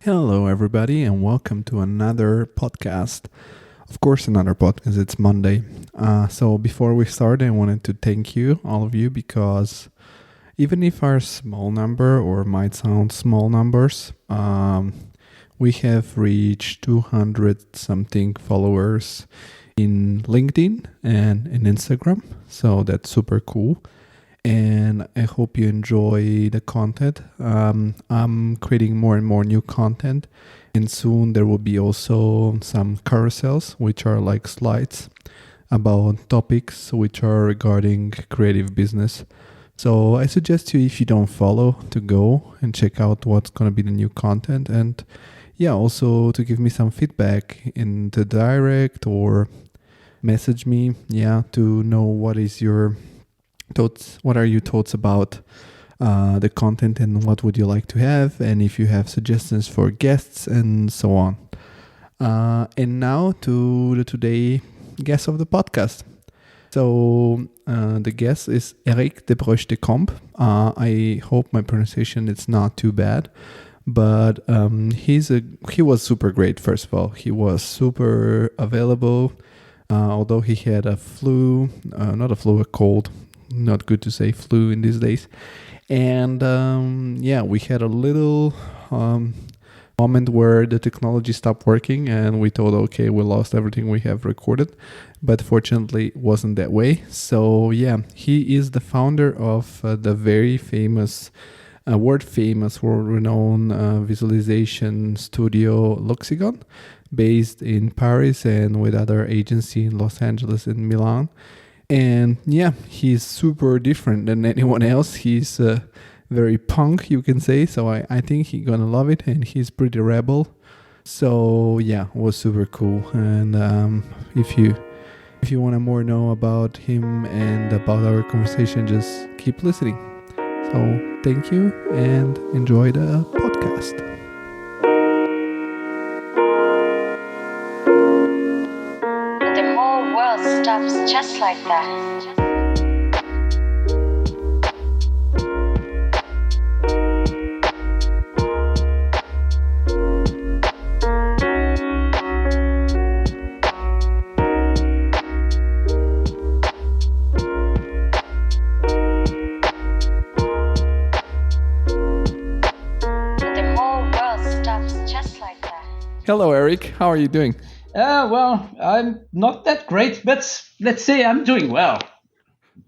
Hello, everybody, and welcome to another podcast. Of course, another podcast. It's Monday. So before we start, I wanted to thank you, all of you, because even if our small number or might sound small numbers, we have reached 200 something followers in LinkedIn and in Instagram. So that's super cool. And I hope you enjoy the content. I'm creating more and more new content, and soon there will be also some carousels, which are like slides about topics which are regarding creative business. So I suggest you, if you don't follow, to go and check out what's going to be the new content, and also to give me some feedback in the direct or message me, to know what is your thoughts, what are your thoughts about the content and what would you like to have, and if you have suggestions for guests and so on. And now to the today guest of the podcast. So the guest is Eric de Broche de Comp. I hope my pronunciation is not too bad, but he was super great. First of all, he was super available, although he had a cold. Not good to say flu in these days. And we had a little moment where the technology stopped working and we thought, okay, we lost everything we have recorded. But fortunately, it wasn't that way. So he is the founder of the very famous, world-renowned visualization studio Luxigon, based in Paris and with other agency in Los Angeles and Milan. And he's super different than anyone else. He's very punk, you can say. So I think he's gonna love it, and he's pretty rebel. So it was super cool. And if you want to more know about him and about our conversation, just keep listening. So thank you and enjoy the podcast. Stops just like that. The whole world stops just like that. Hello, Eric. How are you doing? Well, I'm not that great, but let's say I'm doing well.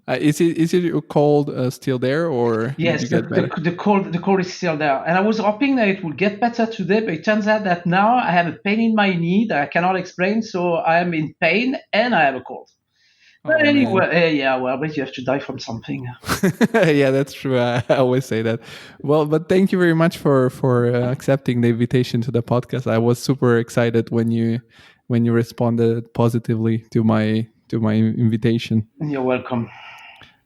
Is it cold still there, or yes? did you get better? The cold is still there, and I was hoping that it would get better today, but it turns out that now I have a pain in my knee that I cannot explain, so I am in pain and I have a cold. But anyway, but you have to die from something. Yeah, that's true. I always say that. Well, but thank you very much for accepting the invitation to the podcast. I was super excited when you responded positively to my invitation. You're welcome.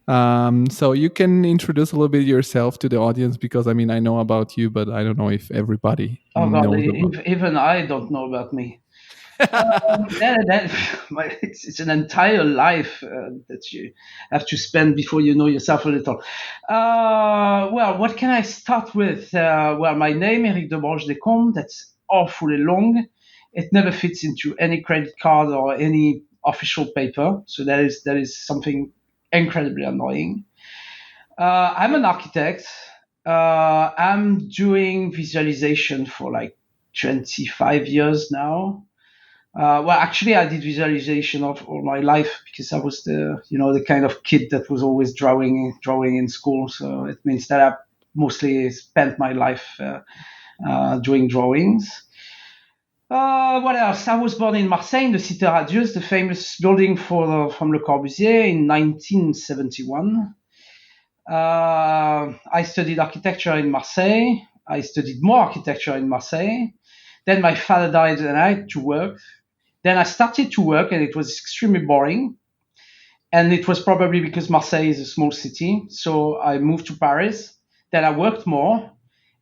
So you can introduce a little bit yourself to the audience, because I know about you, but I don't know if everybody knows about. Even I don't know about me. It's an entire life that you have to spend before you know yourself a little. Well, what can I start with? My name, Eric de Broche de Comp, that's awfully long. It never fits into any credit card or any official paper. So that is something incredibly annoying. I'm an architect. I'm doing visualization for like 25 years now. Actually, I did visualization of all my life because I was the kind of kid that was always drawing in school. So it means that I mostly spent my life doing drawings. What else? I was born in Marseille, in the Cité Radieuse, the famous building from Le Corbusier, in 1971. I studied architecture in Marseille. I studied more architecture in Marseille. Then my father died and I had to work. Then I started to work and it was extremely boring. And it was probably because Marseille is a small city. So I moved to Paris. Then I worked more.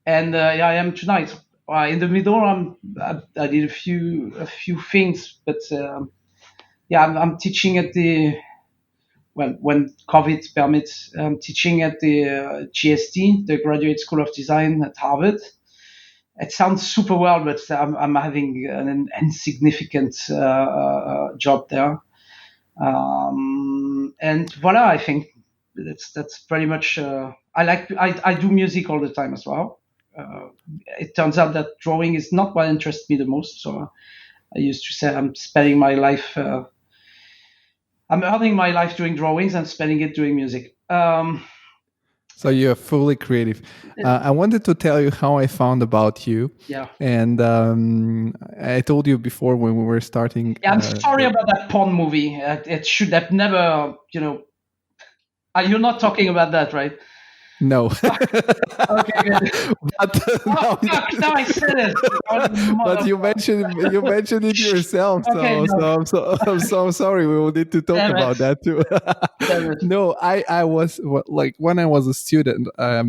And here I am tonight. In the middle, I did a few things. But I'm teaching at the, when COVID permits, I'm teaching at the GST, the Graduate School of Design at Harvard. it sounds super well, but I'm having an insignificant job there. And voila, I think that's pretty much. I do music all the time as well. It turns out that drawing is not what interests me the most. So I used to say I'm spending my life. I'm earning my life doing drawings and spending it doing music. So you're fully creative. I wanted to tell you how I found about you. Yeah. And I told you before when we were starting. Yeah, I'm sorry about that porn movie. It should have never, you're not talking about that, right? No. Okay, good. But, Oh, fuck, now I said it. But you mentioned it yourself. Okay, so I'm so sorry. We will need to talk Damn about it. that too. No, I was like when I was a student. I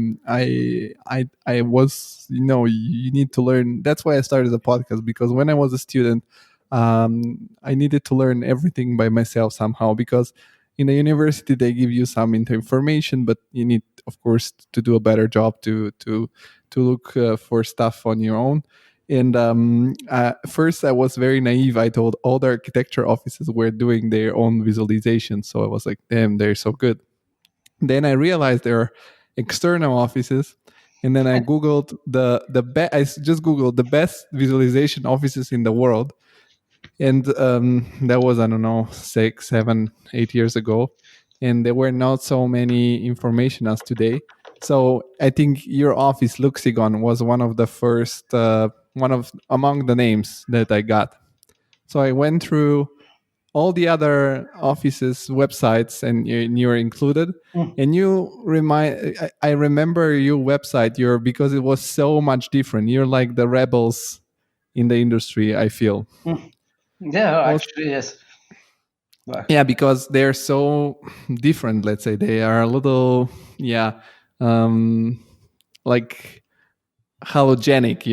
was you need to learn. That's why I started the podcast, because when I was a student, I needed to learn everything by myself somehow, because in the university they give you some information, but you need, of course, to do a better job to look for stuff on your own. And first I was very naive. I thought all the architecture offices were doing their own visualization, so I was like, damn, they're so good. Then I realized there are external offices, and then I googled I just googled the best visualization offices in the world. And that was, I don't know, 6, 7, 8 years ago, and there were not so many information as today. So I think your office, Luxigon, was one of the first, among the names that I got. So I went through all the other offices' websites, and you're included. And I remember your website, because it was so much different. You're like the rebels in the industry, I feel. Yeah, actually, yes. Yeah, because they're so different. Let's say they are a little, like halogenic.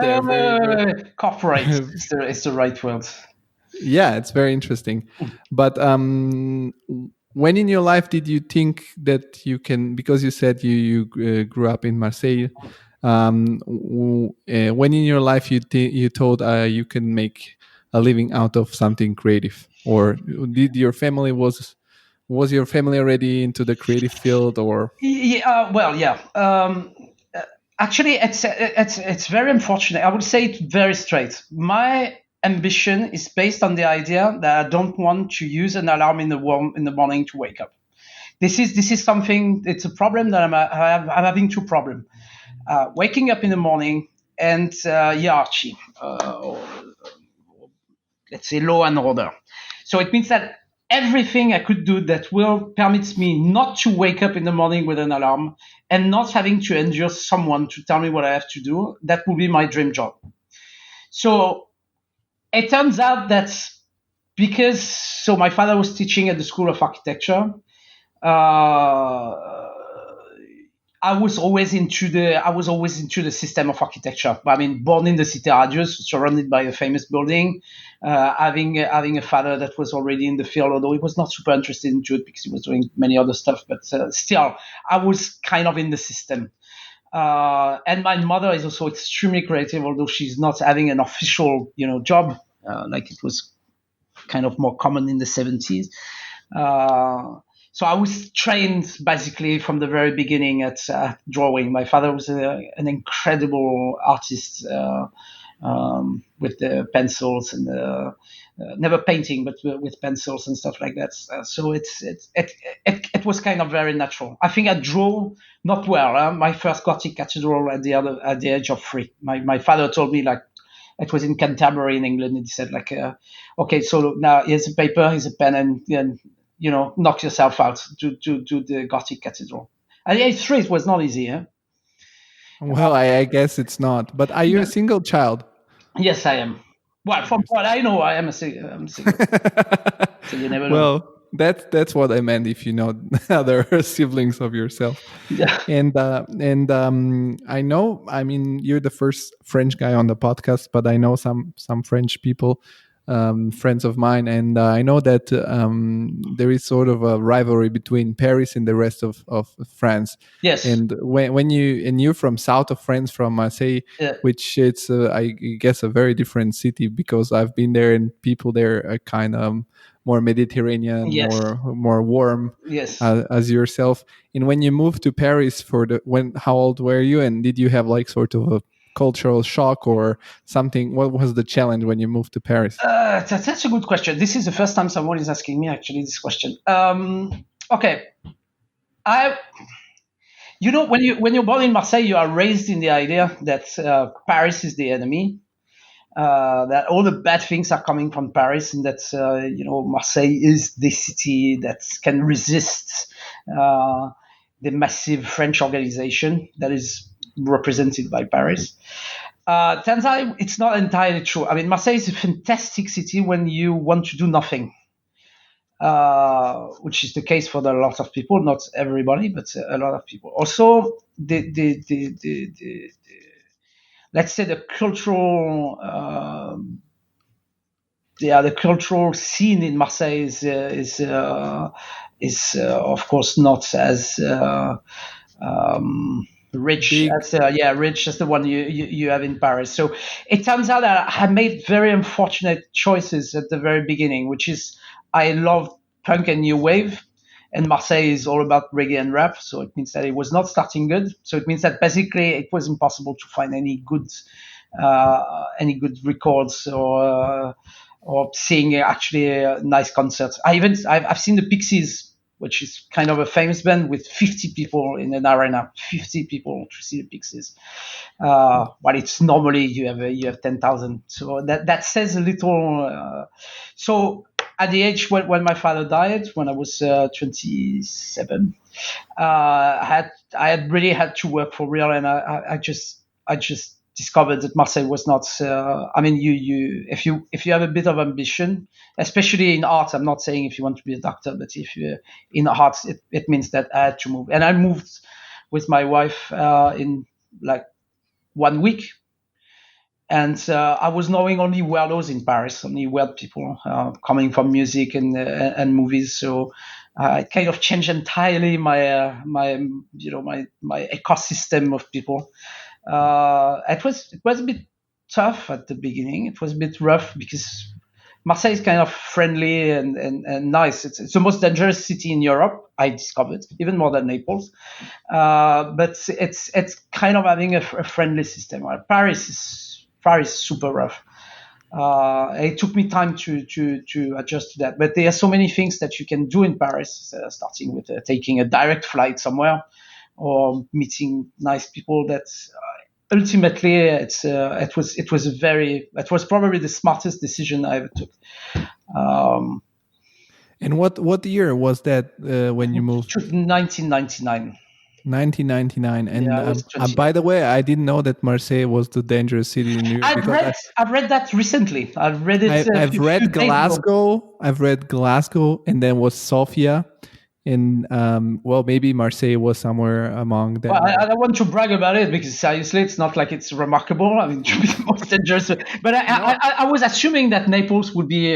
They're very corporate. It's the right word. Yeah, it's very interesting. But when in your life did you think that you can? Because you said you grew up in Marseille. When in your life you thought you can make a living out of something creative, or did your family was your family already into the creative field, or? Actually, it's very unfortunate. I would say it very straight. My ambition is based on the idea that I don't want to use an alarm in the morning to wake up. This is something. It's a problem that I'm having two problems. Waking up in the morning and hierarchy. Let's say law and order. So it means that everything I could do that will permit me not to wake up in the morning with an alarm and not having to endure someone to tell me what I have to do, that will be my dream job. So it turns out that so my father was teaching at the School of Architecture. I was always into the system of architecture. I mean, born in the Cité Radieuse, surrounded by a famous building, having a father that was already in the field, although he was not super interested into it because he was doing many other stuff. But still, I was kind of in the system. And my mother is also extremely creative, although she's not having an official, job like it was kind of more common in the 70s. So I was trained basically from the very beginning at drawing. My father was an incredible artist with the pencils and never painting, but with pencils and stuff like that. So it was kind of very natural. I think I drew not well. My first Gothic cathedral at the age of 3. My father told me, like, it was in Canterbury in England, and he said, like, okay, so now here's a paper, here's a pen, and knock yourself out to the Gothic cathedral. At the age 3, it was not easy. Well, I guess it's not. But are you a single child? Yes, I am. Well, from what I know, I am a single. So you never know. Well, that's what I meant. If you know other siblings of yourself. Yeah. And I know. I mean, you're the first French guy on the podcast, but I know some French people. friends of mine, and I know that there is sort of a rivalry between Paris and the rest of France. Yes. And when you're from south of France, from Marseille, Yeah. which it's I guess a very different city, because I've been there and people there are kind of more Mediterranean, Yes. more warm, Yes. as yourself. And when you moved to Paris how old were you, and did you have like sort of a cultural shock or something? What was the challenge when you moved to Paris? That's a good question. This is the first time someone is asking me actually this question. Okay, when you're born in Marseille, you are raised in the idea that Paris is the enemy, that all the bad things are coming from Paris, and that Marseille is the city that can resist the massive French organization that is represented by Paris. Turns out it's not entirely true. I mean, Marseille is a fantastic city when you want to do nothing, which is the case for a lot of people, not everybody, but a lot of people. Also, let's say the cultural scene in Marseille is of course not as rich as the one you have in Paris. So it turns out that I made very unfortunate choices at the very beginning, which is I love punk and new wave, and Marseille is all about reggae and rap. So it means that it was not starting good. So it means that basically it was impossible to find any good records or seeing actually nice concerts. I've seen the Pixies, which is kind of a famous band, with 50 people in an arena, 50 people to see the Pixies. But it's normally you have 10,000. So that says a little. So at the age when my father died, when I was 27, I had really had to work for real, and I just discovered that Marseille was not. I mean, if you have a bit of ambition, especially in art, I'm not saying if you want to be a doctor, but if you're in art, it means that I had to move, and I moved with my wife in like 1 week, and I was knowing only weirdos in Paris, only weird people coming from music and movies. So it kind of changed entirely my ecosystem of people. It was a bit tough at the beginning. It was a bit rough because Marseille is kind of friendly and nice. It's the most dangerous city in Europe, I discovered, even more than Naples. But it's kind of having a friendly system. Paris is super rough. It took me time to adjust to that. But there are so many things that you can do in Paris, starting with taking a direct flight somewhere or meeting nice people. That ultimately it was probably the smartest decision I ever took. And what year was that when you moved? 1999. 1999. And Yeah, by the way, I didn't know that Marseille was the dangerous city in Europe. I've read that recently. I've read it. I've read Glasgow. I've read Glasgow, and then was Sofia. And maybe Marseille was somewhere among them. Well, I don't want to brag about it because seriously, it's not like it's remarkable. I mean, it should be the most dangerous. But I was assuming that Naples would be,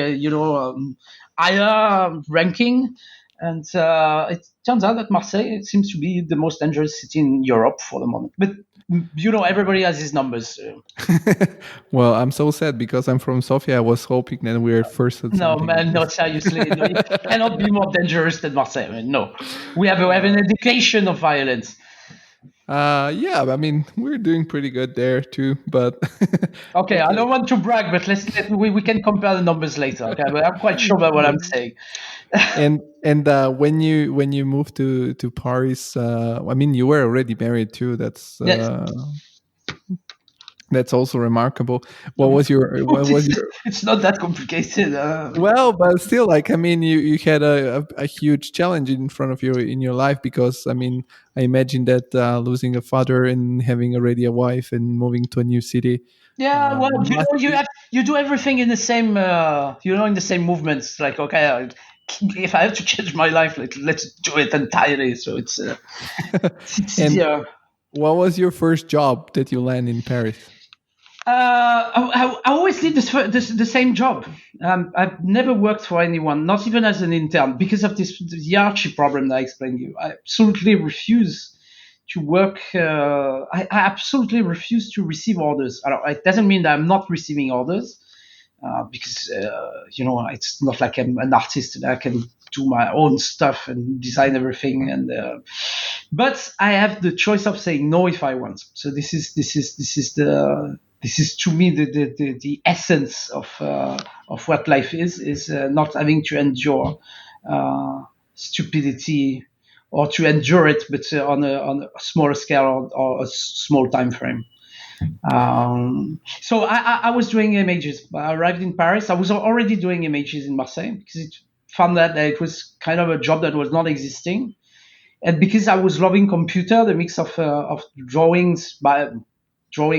higher ranking, and it turns out that Marseille seems to be the most dangerous city in Europe for the moment. But everybody has his numbers. Well, I'm so sad because I'm from Sofia. I was hoping that we were first. No, man, no, seriously. No, it cannot be more dangerous than Marseille. I mean, no. We have an education of violence. Yeah, I mean, we're doing pretty good there too, but... Okay, I don't want to brag, but we can compare the numbers later, okay? But I'm quite sure about what I'm saying. And when you moved to Paris, I mean, you were already married too. That's that's also remarkable. It's not that complicated. Well, but still, like, I mean, you had a huge challenge in front of you in your life, because I mean, I imagine that losing a father and having already a wife and moving to a new city. Yeah, well, you do everything in the same in the same movements. Like, okay, if I have to change my life, let's do it entirely. So it's easier. What was your first job that you landed in Paris? I always did the same job. I've never worked for anyone, not even as an intern, because of the hierarchy problem that I explained to you. I absolutely refuse to work. I absolutely refuse to receive orders. It doesn't mean that I'm not receiving orders, because it's not like I'm an artist and I can do my own stuff and design everything. But I have the choice of saying no if I want. So this is to me the essence of what life is not having to endure stupidity, or to endure it, but on a smaller scale or a small time frame. So I was doing images. I arrived in Paris. I was already doing images in Marseille because it found that it was kind of a job that was not existing. And because I was loving computer, the mix of drawing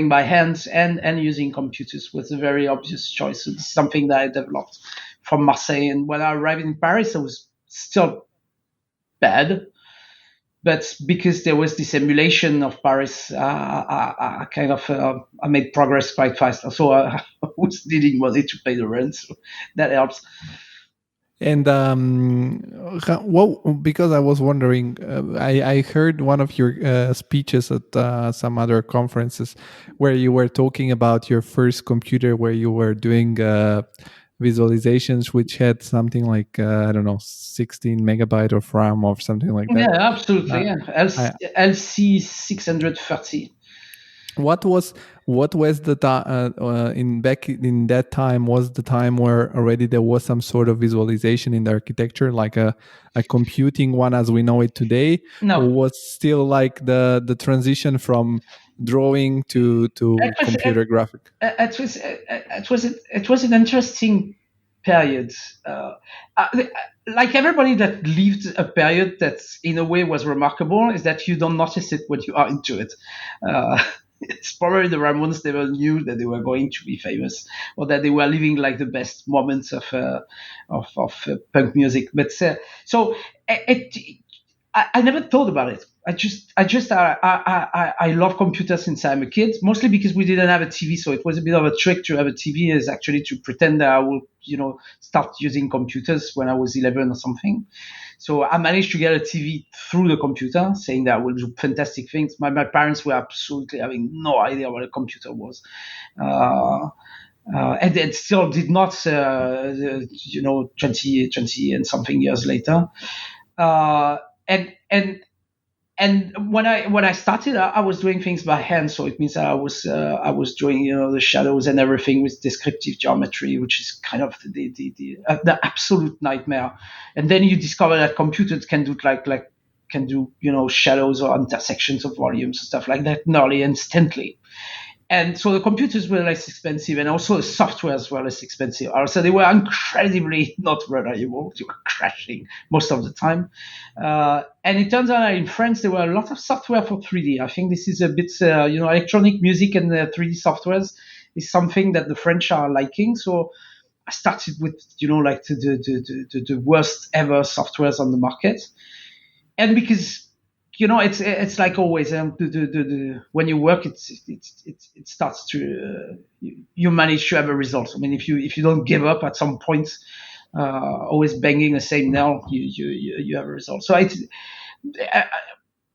by hands and using computers was a very obvious choice. So it's something that I developed from Marseille. And when I arrived in Paris, I was still bad. But because there was this emulation of Paris, I made progress quite fast. So I was needing money to pay the rent, so that helps. And because I was wondering, I heard one of your speeches at some other conferences where you were talking about your first computer, where you were doing visualizations, which had something like 16 megabyte of RAM or something like that. Yeah, absolutely. LC 630. What was the back in that time? Was the time where already there was some sort of visualization in the architecture, like a computing one as we know it today? No, or was still like the transition from drawing to computer graphic? It was an interesting period. Like everybody that lived a period that in a way was remarkable, is that you don't notice it when you are into it. It's probably the Ramones never knew that they were going to be famous, or that they were living like the best moments of punk music. But I never thought about it. I love computers since I'm a kid, mostly because we didn't have a TV. So it was a bit of a trick to have a TV, is actually to pretend that I will, start using computers when I was 11 or something. So I managed to get a TV through the computer, saying that I will do fantastic things. My parents were absolutely having no idea what a computer was. And it still did not, 20 and something years later. And when I started, I was doing things by hand. So it means I was doing, the shadows and everything with descriptive geometry, which is kind of the absolute nightmare. And then you discover that computers can do shadows or intersections of volumes and stuff like that nearly instantly. And so the computers were less expensive, and also the softwares were less expensive. Also, they were incredibly not reliable. They were crashing most of the time. And it turns out that in France, there were a lot of software for 3D. I think this is a bit, electronic music and 3D softwares is something that the French are liking. So I started with, the worst ever softwares on the market. And because it's like always. When you work, it starts to you manage to have a result. I mean, if you don't give up at some point, always banging the same nail, you have a result. So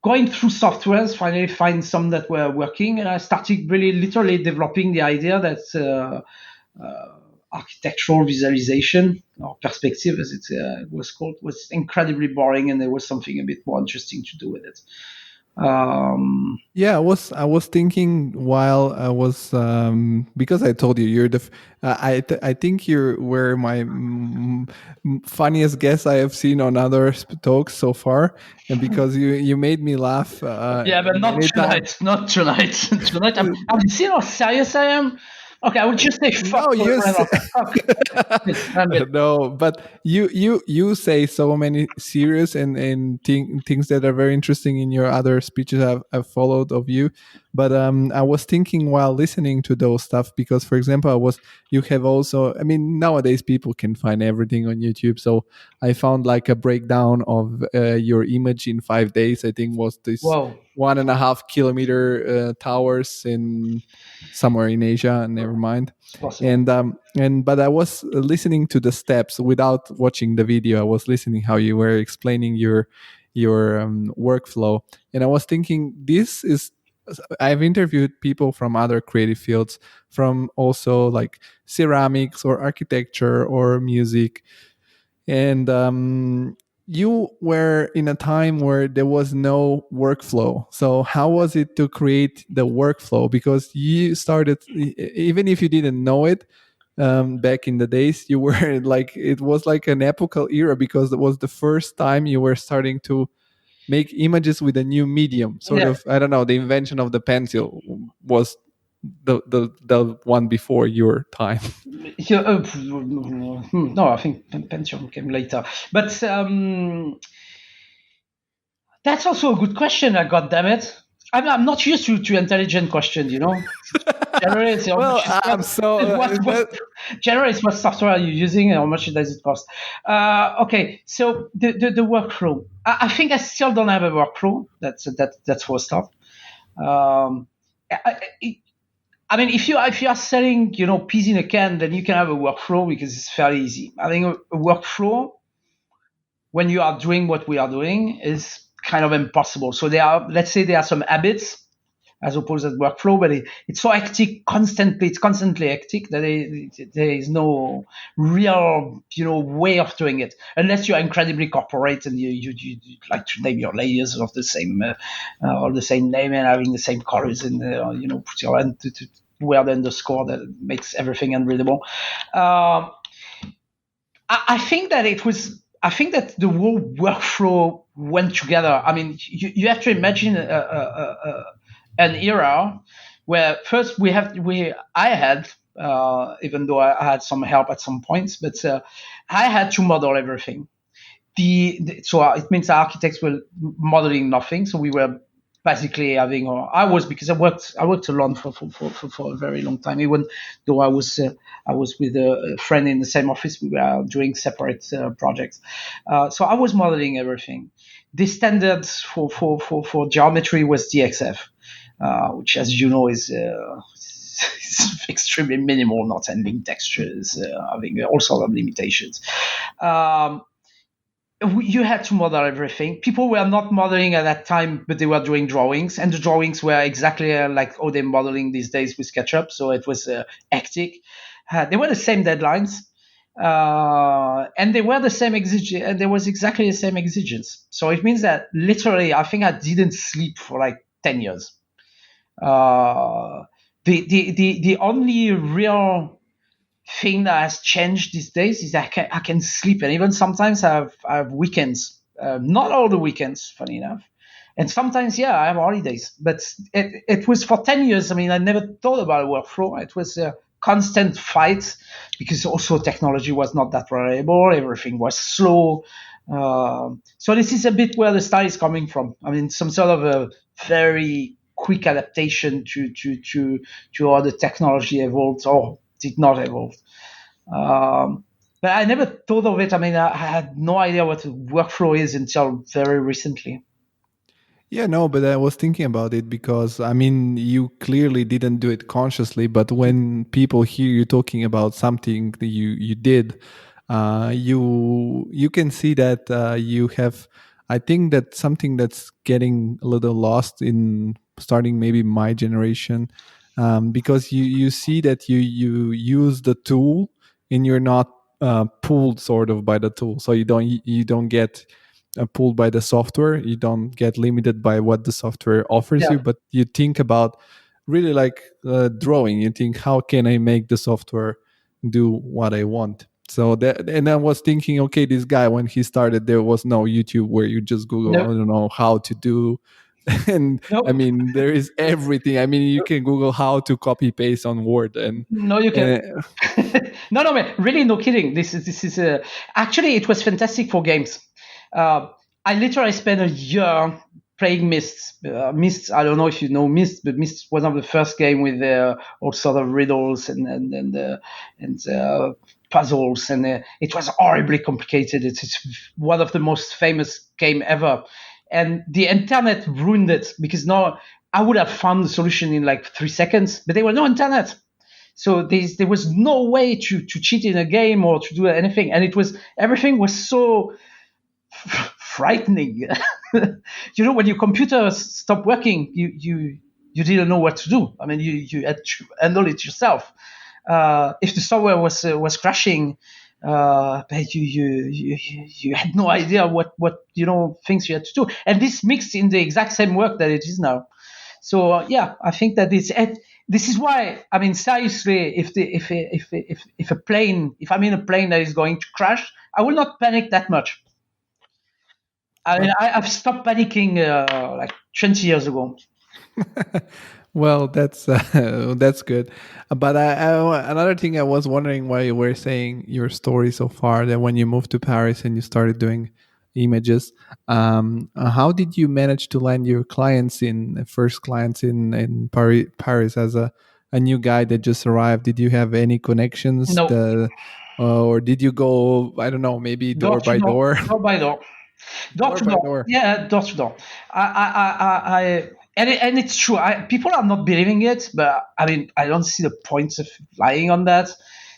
going through softwares, finally find some that were working, and I started really literally developing the idea that architectural visualization, or perspective as it was called, was incredibly boring, and there was something a bit more interesting to do with it. I was thinking while I was because I told you you're I think you were my funniest guest I have seen on other talks so far, and because you made me laugh. But not tonight. Not tonight. Tonight, have you seen how serious I am? Okay, I would just say fuck. No, but you say so many serious and things that are very interesting in your other speeches I've followed of you. But I was thinking while listening to those stuff, because for example, you have also, I mean, nowadays people can find everything on YouTube. So I found like a breakdown of your image in 5 days. I think was this Whoa. 1.5 kilometer towers in somewhere in Asia. Never mind. It's possible. And but I was listening to the steps without watching the video. I was listening how you were explaining your workflow, and I was thinking, this is, I've interviewed people from other creative fields, from also like ceramics or architecture or music, and you were in a time where there was no workflow. So how was it to create the workflow? Because you started, even if you didn't know it, back in the days, you were like, it was like an epochal era, because it was the first time you were starting to make images with a new medium, sort Yeah. of. I don't know, the invention of the pencil was the one before your time. Yeah, no, I think Pentium came later. But that's also a good question. God damn it. I'm not used to intelligent questions, you know. Generally, it's how Well, much is I'm cost. so Generally, it's what software are you using and how much does it cost. Okay, so the workflow. I think I still don't have a workflow. That's for a start. I mean, if you are selling, you know, peas in a can, then you can have a workflow because it's fairly easy. I think a workflow, when you are doing what we are doing, is kind of impossible. So let's say there are some habits as opposed to workflow, but it's so hectic constantly. It's constantly hectic that there is no real, you know, way of doing it, unless you are incredibly corporate and you like to name your layers of the same or the same name and having the same colors and you know, put your hand to wear the underscore that makes everything unreadable. I think that I think that the whole workflow went together. I mean, you have to imagine an era where first I had, even though I had some help at some points, but I had to model everything. So it means the architects were modeling nothing. So we were basically having, or I was, because I worked alone for a very long time. Even though I was with a friend in the same office, we were doing separate projects. So I was modeling everything. The standard for geometry was DXF, which, as you know, is extremely minimal, not handling textures, having all sorts of limitations. You had to model everything. People were not modeling at that time, but they were doing drawings, and the drawings were exactly like how they're modeling these days with SketchUp. So it was hectic. They were the same deadlines, and they were the same exigence, and there was exactly the same exigence. So it means that literally, I think I didn't sleep for like 10 years. The only real thing that has changed these days is that I can sleep, and even sometimes I have weekends. Not all the weekends, funny enough, and sometimes I have holidays. But it was for 10 years. I mean, I never thought about a workflow. It was a constant fight because also technology was not that reliable. Everything was slow. So this is a bit where the style is coming from. I mean, some sort of a very quick adaptation to how the technology evolved or did not evolve. But I never thought of it. I mean, I had no idea what a workflow is until very recently. Yeah, no, but I was thinking about it because, I mean, you clearly didn't do it consciously, but when people hear you talking about something that you did, you can see that you have, I think that something that's getting a little lost in starting maybe my generation, because you see that you use the tool and you're not pulled sort of by the tool. So you don't get pulled by the software. You don't get limited by what the software offers you, but you think about really like drawing. You think, how can I make the software do what I want? So that, and I was thinking, okay, this guy, when he started, there was no YouTube where you just Google, I don't know, how to do. And I mean, there is everything. I mean, you can Google how to copy paste on Word, and no, you can. No, man, really, no kidding. This is actually, it was fantastic for games. I literally spent a year playing Myst. Myst, I don't know if you know Myst, but Myst was one of the first game with all sort of riddles and puzzles, and it was horribly complicated. It's one of the most famous game ever, and the internet ruined it because now I would have found the solution in like 3 seconds, but there was no internet. So there was no way to cheat in a game or to do anything, and everything was so frightening. When your computer stopped working, you didn't know what to do. I mean, you had to handle it yourself. If the software was crashing, but you had no idea what things you had to do, and this mixed in the exact same work that it is now. So I think that this is why, I mean, seriously, if I'm in a plane that is going to crash, I will not panic that much. I mean, I've stopped panicking like 20 years ago. Well, that's good. But another thing I was wondering why you were saying your story so far, that when you moved to Paris and you started doing images, how did you manage to land your first clients in Paris as a new guy that just arrived? Did you have any connections? No. Or did you go, I don't know, maybe door by door? Door by door. Door to door. Yeah, door to door. And it's true. People are not believing it, but I mean, I don't see the point of lying on that.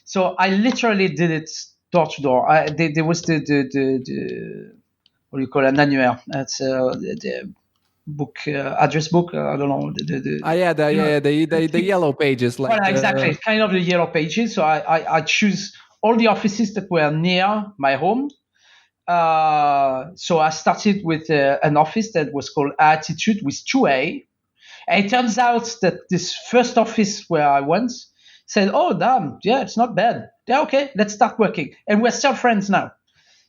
So I literally did it door to door. There was the what do you call it, an annuaire? That's the book, address book. I don't know. The yellow pages. Like exactly, kind of the yellow pages. So I choose all the offices that were near my home. So I started with an office that was called Attitude with 2A. And it turns out that this first office where I went said, "Oh, damn, yeah, it's not bad. Yeah, okay, let's start working." And we're still friends now.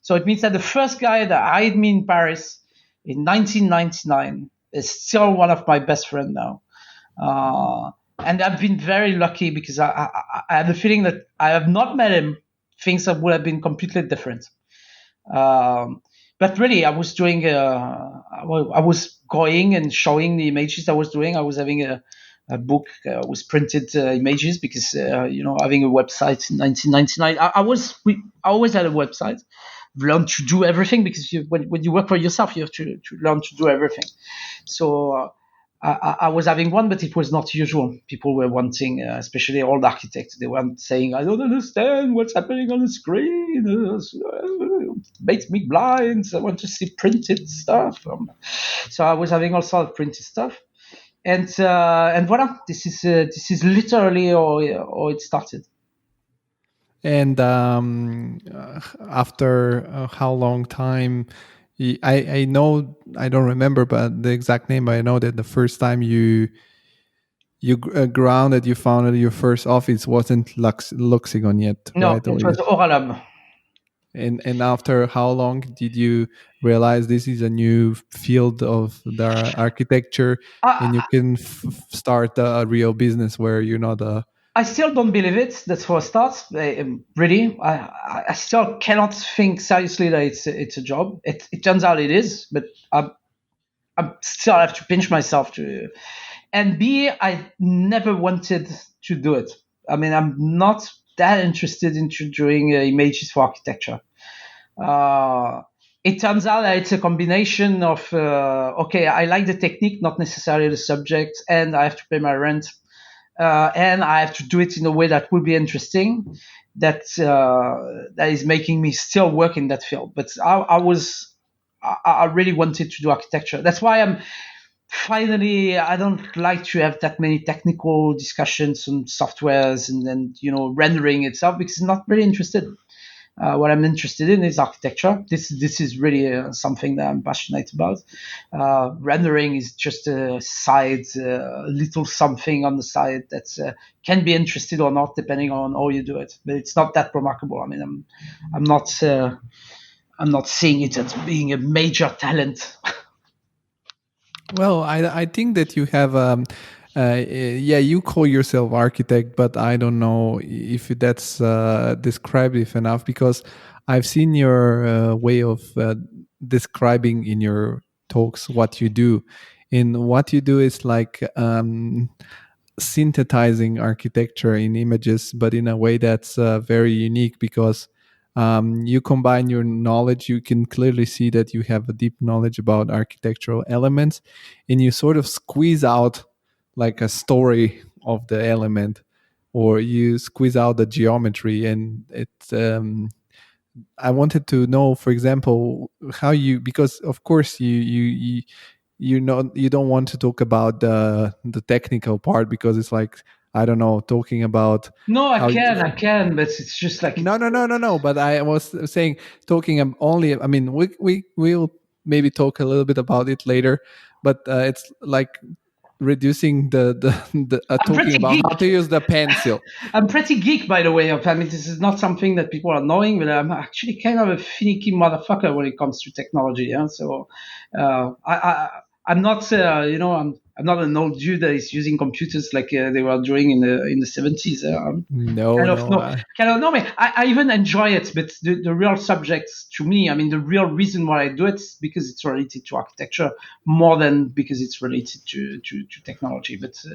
So it means that the first guy that hired me in Paris in 1999 is still one of my best friends now. And I've been very lucky because I have the feeling that I have not met him, things would have been completely different. But really, I was doing. I was going and showing the images I was doing. I was having a book with printed images because having a website in 1999. I always had a website. Learn to do everything because when you work for yourself, you have to learn to do everything. So I was having one, but it was not usual. People were wanting, especially old architects, they were saying, "I don't understand what's happening on the screen. It makes me blind. I want to see printed stuff." So I was having all sorts of printed stuff. And voila, this is literally how it started. And after how long time? I know, I don't remember, but the exact name. But I know that the first time you grounded, you founded your first office wasn't Luxigon yet. No, right? it was Oralab. And after how long did you realize this is a new field of the architecture, and you can start a real business where you're not a... I still don't believe it. That's for a start. Really, I still cannot think seriously that it's a job. It turns out it is, but I still have to pinch myself to. And B, I never wanted to do it. I mean, I'm not that interested in doing images for architecture. It turns out that it's a combination of I like the technique, not necessarily the subject, and I have to pay my rent. And I have to do it in a way that will be interesting, that is making me still work in that field. But I really wanted to do architecture. That's why I don't like to have that many technical discussions on softwares and rendering itself, because I'm not really interested. What I'm interested in is architecture. This is really something that I'm passionate about. Rendering is just a side, little something on the side that can be interested or not, depending on how you do it. But it's not that remarkable. I mean, I'm not seeing it as being a major talent. Well, I think that you have you call yourself architect, but I don't know if that's descriptive enough, because I've seen your way of describing in your talks what you do. And what you do is like synthesizing architecture in images, but in a way that's very unique because you combine your knowledge. You can clearly see that you have a deep knowledge about architectural elements, and you sort of squeeze out like a story of the element, or you squeeze out the geometry. And it's I wanted to know, for example, how you, because of course you know you don't want to talk about the technical part because it's like, I don't know, talking about No, how I can, but it's just like no, but I was saying talking only, I mean, we'll maybe talk a little bit about it later, but it's like reducing the I'm talking pretty about geek. how to use the pencil. I'm pretty geek, by the way. I mean, this is not something that people are knowing, but I'm actually kind of a finicky motherfucker when it comes to technology. Yeah? So I'm not, I'm not an old dude that is using computers like they were doing in the 70s. No, Kind of no, no, kind of no. I even enjoy it, but the real subjects to me, I mean, the real reason why I do it is because it's related to architecture more than because it's related to technology. But so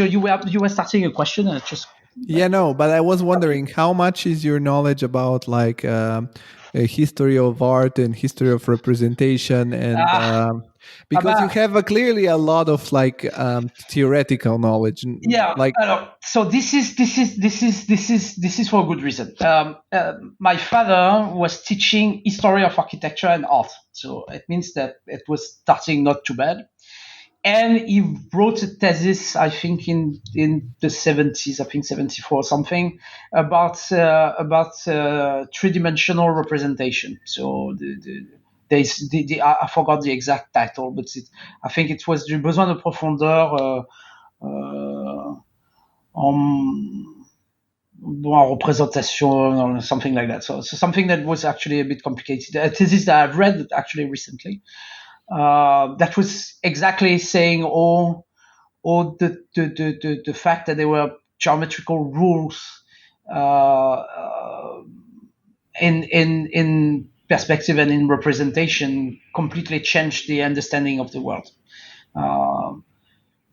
you were starting a question, just yeah, no, but I was wondering how much is your knowledge about like a history of art and history of representation, and because you about have clearly a lot of like theoretical knowledge, yeah. like So this is for a good reason. My father was teaching history of architecture and art, so it means that it was starting not too bad. And he wrote a thesis, I think in the 70s, I think 74 or something, about three-dimensional representation. So I forgot the exact title, but I think it was du besoin de profondeur en représentation or something like that. So something that was actually a bit complicated. A thesis that I've read actually recently. That was exactly saying all the fact that there were geometrical rules in perspective and in representation completely changed the understanding of the world.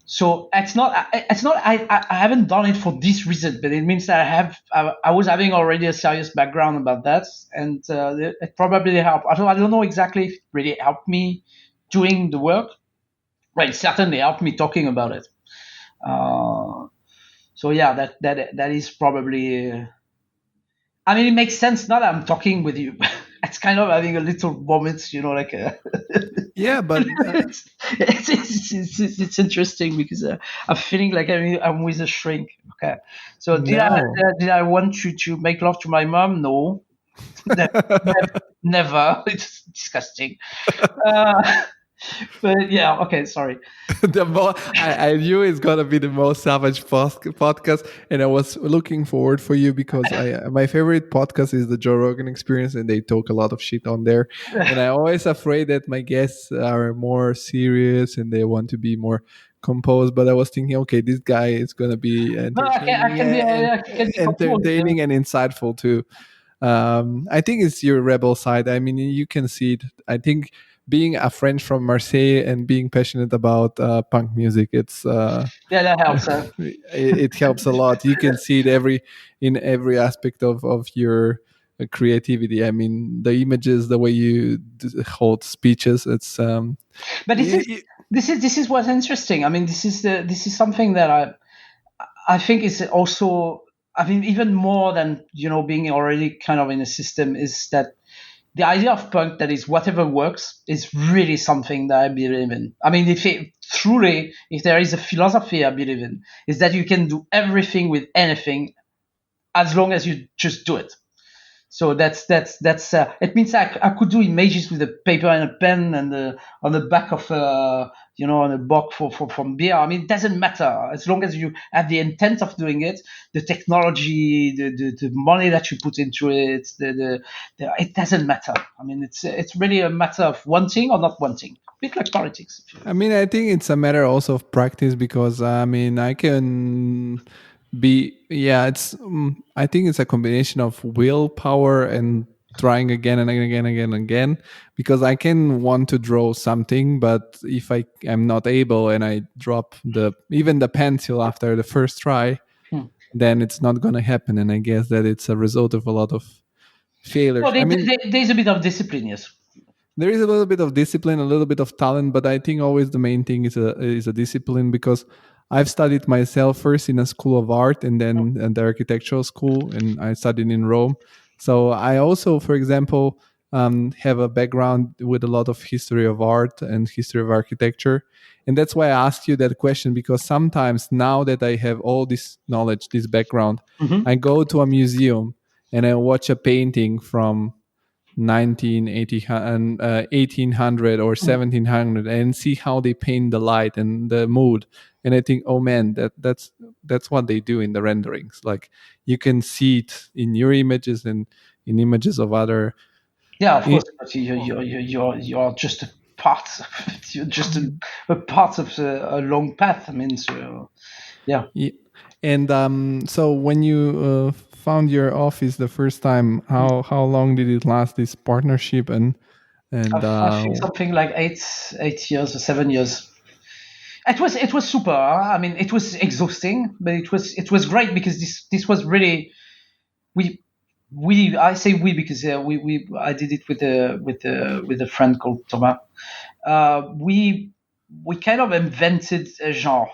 So it's not. I haven't done it for this reason, but it means that I was having already a serious background about that, and it probably helped. I don't know exactly if it really helped me doing the work. Well, it certainly helped me talking about it. So yeah, that is probably. I mean, it makes sense now that I'm talking with you. It's kind of having a little moment, like yeah, but it's interesting because I'm feeling like I'm with a shrink. Okay, so did no. I want you to make love to my mom? No, never. It's disgusting. But yeah, okay, sorry. I knew it's gonna be the most savage podcast, and I was looking forward for you because my favorite podcast is the Joe Rogan Experience, and they talk a lot of shit on there. And I'm always afraid that my guests are more serious and they want to be more composed. But I was thinking, okay, this guy is gonna be No, I can be entertaining and insightful too. I think it's your rebel side. I mean, you can see it. I think being a French from Marseille and being passionate about punk music, it's yeah, that helps. it helps a lot. You can see it in every aspect of your creativity. I mean, the images, the way you hold speeches. It's but this is what's interesting. I mean, this is something that I think is also. I mean, even more than being already kind of in a system, is that the idea of punk, that is whatever works, is really something that I believe in. I mean, if there is a philosophy I believe in, is that you can do everything with anything as long as you just do it. So that's it means I could do images with a paper and a pen and on the back of on a box from beer. I mean, it doesn't matter as long as you have the intent of doing it. The technology, the money that you put into it, it doesn't matter. I mean, it's really a matter of wanting or not wanting. A bit like politics. I mean, I think it's a matter also of practice because I mean, I can be it's I think it's a combination of willpower and trying again and again and again and again, because I can want to draw something, but if I am not able and I drop even the pencil after the first try, Hmm. then it's not going to happen. And I guess that it's a result of a lot of Well, failures. I mean, there's a bit of discipline, yes. there is a little bit of discipline, a little bit of talent, but I think always the main thing is a discipline, because I've studied myself first in a school of art and then at the architectural school, and I studied in Rome. So I also, for example, have a background with a lot of history of art and history of architecture. And that's why I asked you that question, because sometimes now that I have all this knowledge, this background, Hmm. I go to a museum and I watch a painting from 1980 and 1800 or 1700 and see how they paint the light and the mood, and I think, oh man, that's what they do in the renderings. Like, you can see it in your images and in images of other Yeah, of i- course, but you're just a part of it. You're just a part of a long path. I mean, so yeah. i- and so when you found your office the first time, how long did it last, this partnership? And I think something like 8 years or 7 years. It was super. Huh? I mean, it was exhausting, but it was great because this was really we I say we because we I did it with a friend called Thomas. We kind of invented a genre.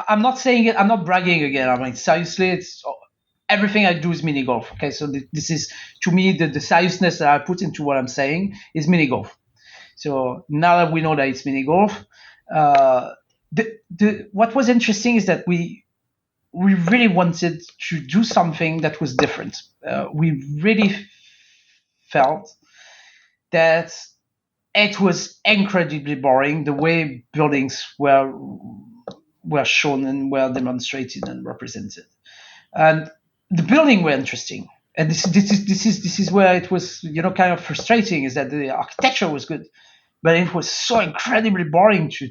I'm not saying it. I'm not bragging again. I mean, seriously, it's everything I do is mini golf. Okay, so this is, to me, the seriousness that I put into what I'm saying is mini golf. So now that we know that it's mini golf, what was interesting is that we really wanted to do something that was different. We really felt that it was incredibly boring the way buildings were shown and were demonstrated and represented, and the building were interesting. And this is where it was, kind of frustrating, is that the architecture was good, but it was so incredibly boring to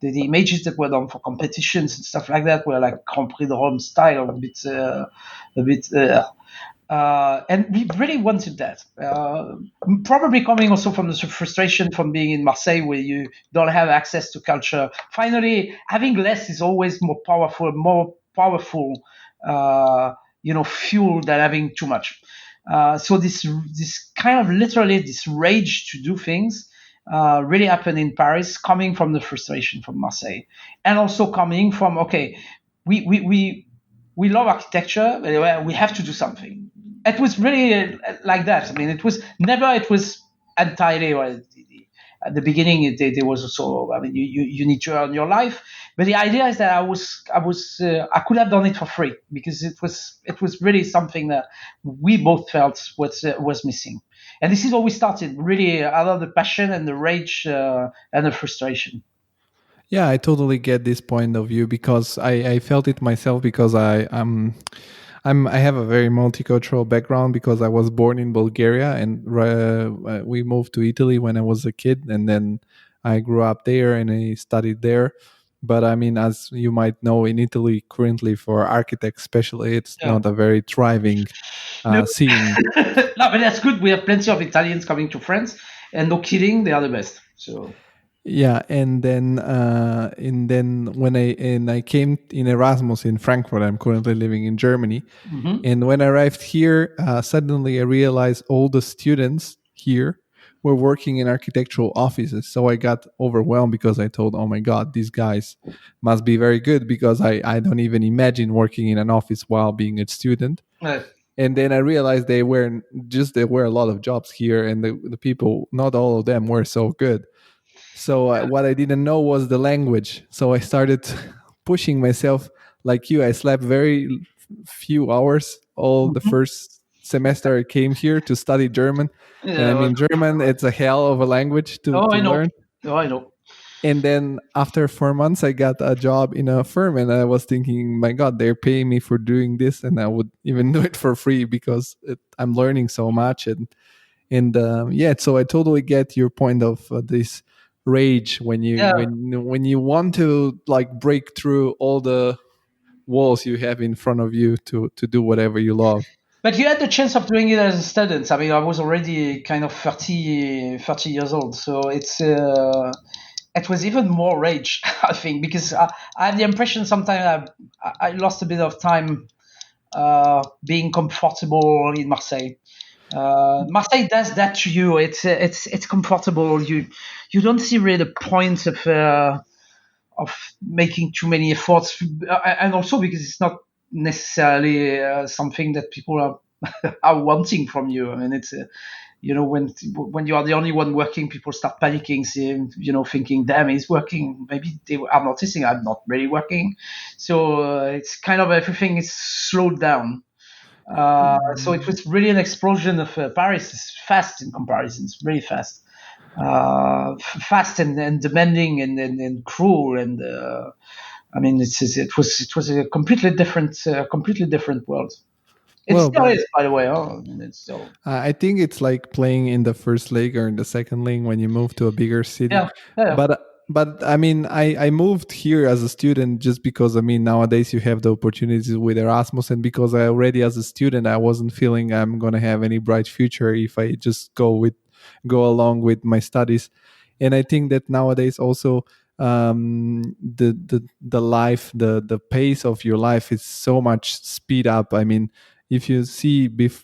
the images that were done for competitions and stuff like that were like Grand Prix de Rome style, and we really wanted that. Probably coming also from the frustration from being in Marseille, where you don't have access to culture. Finally, having less is always more powerful, fuel than having too much. So this kind of literally this rage to do things really happened in Paris, coming from the frustration from Marseille, and also coming from, okay, we love architecture, but we have to do something. It was really like that. I mean, it was entirely. Well, at the beginning, there was also. I mean, you need to earn your life, but the idea is that I could have done it for free, because it was really something that we both felt was missing, and this is how we started. Really, out of the passion and the rage and the frustration. yeah, I totally get this point of view, because I felt it myself, because I have a very multicultural background, because I was born in Bulgaria, and we moved to Italy when I was a kid, and then I grew up there and I studied there. But I mean, as you might know, in Italy currently, for architects especially, it's Yeah. not a very thriving No. scene. No, but that's good. We have plenty of Italians coming to France, and no kidding, they are the best. So Yeah, and then when I came in Erasmus in Frankfurt, I'm currently living in Germany. And when I arrived here, suddenly I realized all the students here were working in architectural offices. So I got overwhelmed, because I thought, oh my God, these guys must be very good, because I don't even imagine working in an office while being a student. And then I realized there were a lot of jobs here, and the people, not all of them were so good. So what I didn't know was the language. So I started pushing myself like you. I slept very few hours all the first semester I came here to study German. And I yeah, mean, German, it's a hell of a language to I know. learn. Oh, I know. And then after 4 months, I got a job in a firm, and I was thinking, my God, they're paying me for doing this, and I would even do it for free, because I'm learning so much. And yeah, so I totally get your point of this rage when you Yeah. when you want to like break through all the walls you have in front of you to do whatever you love. But you had the chance of doing it as a student. I mean, I was already kind of 30 years old, so it was even more rage, I think, because I have the impression sometimes I lost a bit of time being comfortable in Marseille. Marseille does that to you. It's comfortable. You don't see really the point of making too many efforts, and also because it's not necessarily something that people are wanting from you. I mean, it's when you are the only one working, people start panicking, saying, thinking, "Damn, he's working." Maybe they are noticing I'm not really working, so it's kind of everything is slowed down. So it was really an explosion of Paris is fast in comparison. It's really fast, fast and demanding and cruel. And I mean, it was a completely different world. It Well, still but is, by the way. Oh, I mean, it's still I think it's like playing in the first league or in the second league when you move to a bigger city. yeah, yeah, But I mean, I moved here as a student just because I mean nowadays you have the opportunities with Erasmus, and because I already as a student I wasn't feeling I'm gonna have any bright future if I just go along with my studies, and I think that nowadays also the life the pace of your life is so much speed up. I mean, if you see before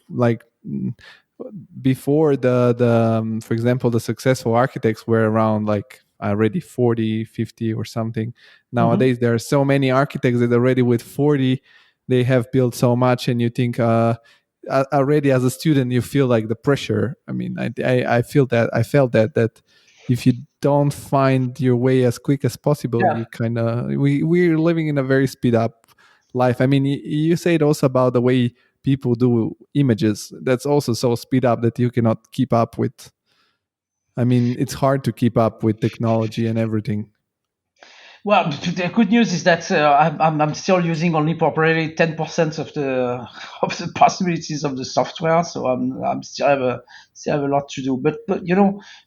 the for example the successful architects were around like already 40, 50 or something. hmm Nowadays there are so many architects that already with 40 they have built so much, and you think already as a student you feel like the pressure. I mean, I feel that I felt that if you don't find your way as quick as possible, yeah. you kind of we're living in a very speed up life. I mean, you said also about the way people do images. That's also so speed up that you cannot keep up with. I mean, it's hard to keep up with technology and everything. Well, the good news is that I'm still using only probably 10% of the possibilities of the software, so I'm still have a lot to do. But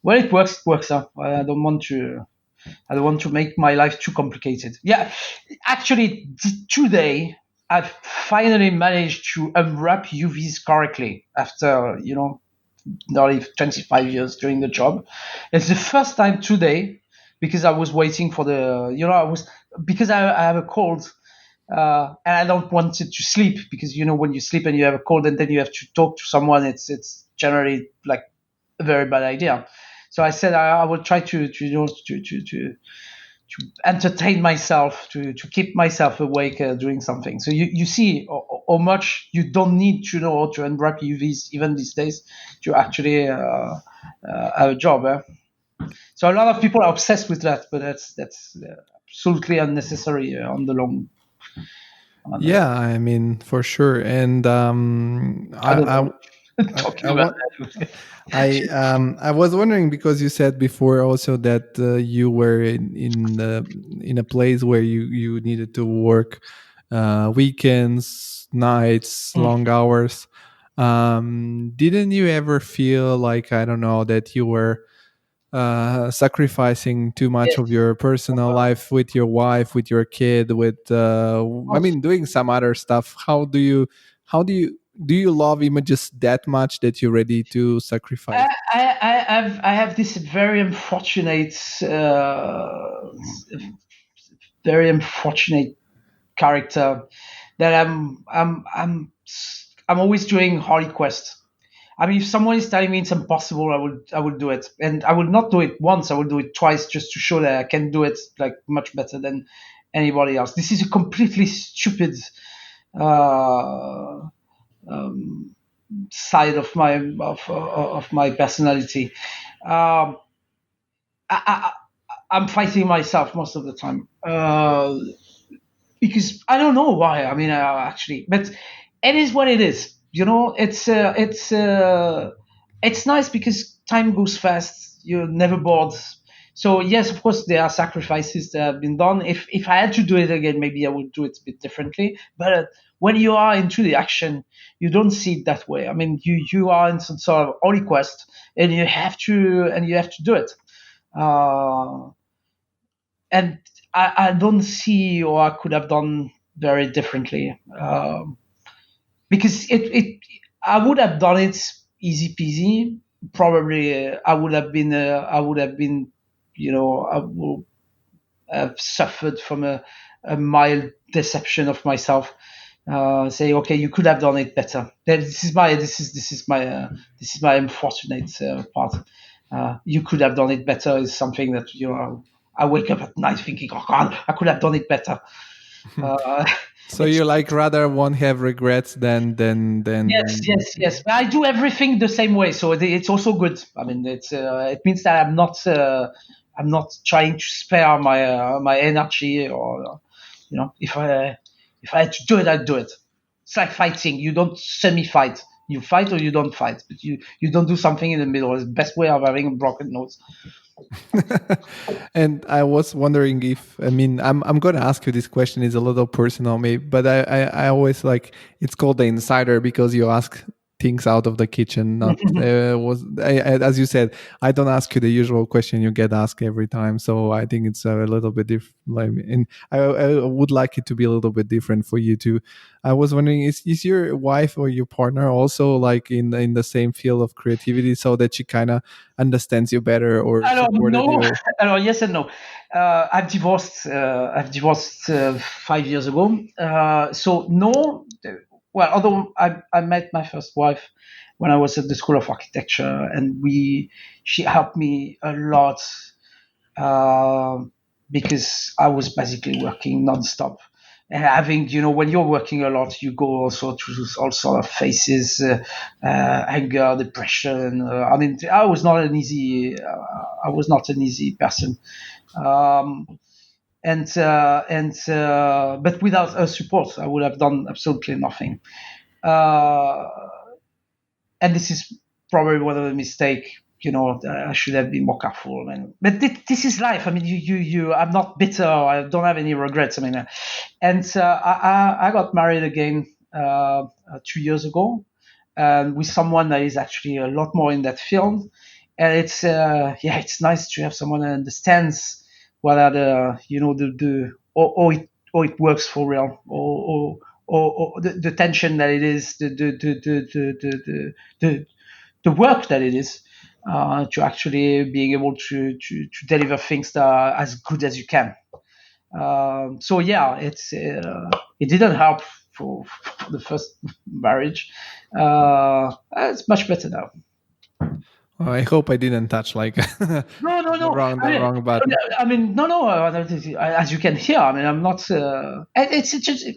when it works, it works. Huh? I don't want to make my life too complicated. Yeah, actually, today I've finally managed to unwrap UVs correctly after nearly 25 years doing the job. It's the first time today because I was waiting for because I have a cold and I don't want it to sleep because when you sleep and you have a cold and then you have to talk to someone, it's generally like a very bad idea. So I said I will try to entertain myself, to keep myself awake doing something. So you see how much you don't need to know how to unwrap UVs even these days to actually have a job. So a lot of people are obsessed with that, but that's absolutely unnecessary on the long. Yeah, I mean, for sure. And I don't know. I, Talking I, about want that. I was wondering because you said before also that you were in a place where you needed to work weekends, nights, Mm. long hours. Didn't you ever feel like, I don't know, that you were sacrificing too much Yes, of your personal life with your wife, with your kid, with of I course. mean, doing some other stuff? How do you love images that much that you're ready to sacrifice? I have this very unfortunate character that I'm always doing hard quest. I mean, if someone is telling me it's impossible, I would do it, and I will not do it once. I will do it twice just to show that I can do it like much better than anybody else. This is a completely stupid uh, um, side of my personality. Um, I, I'm fighting myself most of the time because I don't know why. I mean, actually, but it is what it is. It's nice because time goes fast. You're never bored. So yes, of course, there are sacrifices that have been done. If I had to do it again, maybe I would do it a bit differently. But when you are into the action, you don't see it that way. I mean, you are in some sort of holy quest, and you have to do it. Uh, and I don't see or I could have done very differently because I would have done it easy peasy. Probably, I would have been. I would have suffered from a mild deception of myself. Say, okay, you could have done it better. This is my unfortunate part. You could have done it better is something that I wake up at night thinking, oh God, I could have done it better. So you rather won't have regrets than Yes. I do everything the same way, so it's also good. I mean, it means that I'm not trying to spare my energy, or if I had to do it, I'd do it. It's like fighting. You don't semi-fight. You fight or you don't fight, but you don't do something in the middle. It's the best way of having a broken nose. And I was wondering I'm going to ask you this question. Is a little personal, maybe, but I always it's called the insider because you ask things out of the kitchen. Not as you said, I don't ask you the usual question you get asked every time. So I think it's a little bit different. And I would like it to be a little bit different for you too. I was wondering, is your wife or your partner also in the same field of creativity, so that she kind of understands you better or supported you? Yes and no. I've divorced 5 years ago. So no. Well, although I met my first wife when I was at the School of Architecture, and she helped me a lot because I was basically working nonstop. And having, when you're working a lot, you go also through all sort of phases, anger, depression. I was not an easy person. But without her support, I would have done absolutely nothing. And this is probably one of the mistakes. I should have been more careful. But this is life. I mean, I'm not bitter. I don't have any regrets. I got married again 2 years ago, with someone that is actually a lot more in that field. And it's nice to have someone that understands what are how it works for real, or the tension that it is, the work that it is, to actually being able to deliver things that are as good as you can. It didn't help for the first marriage. It's much better now. I hope I didn't touch no. the wrong button. No. As you can hear, I'm not. It's just.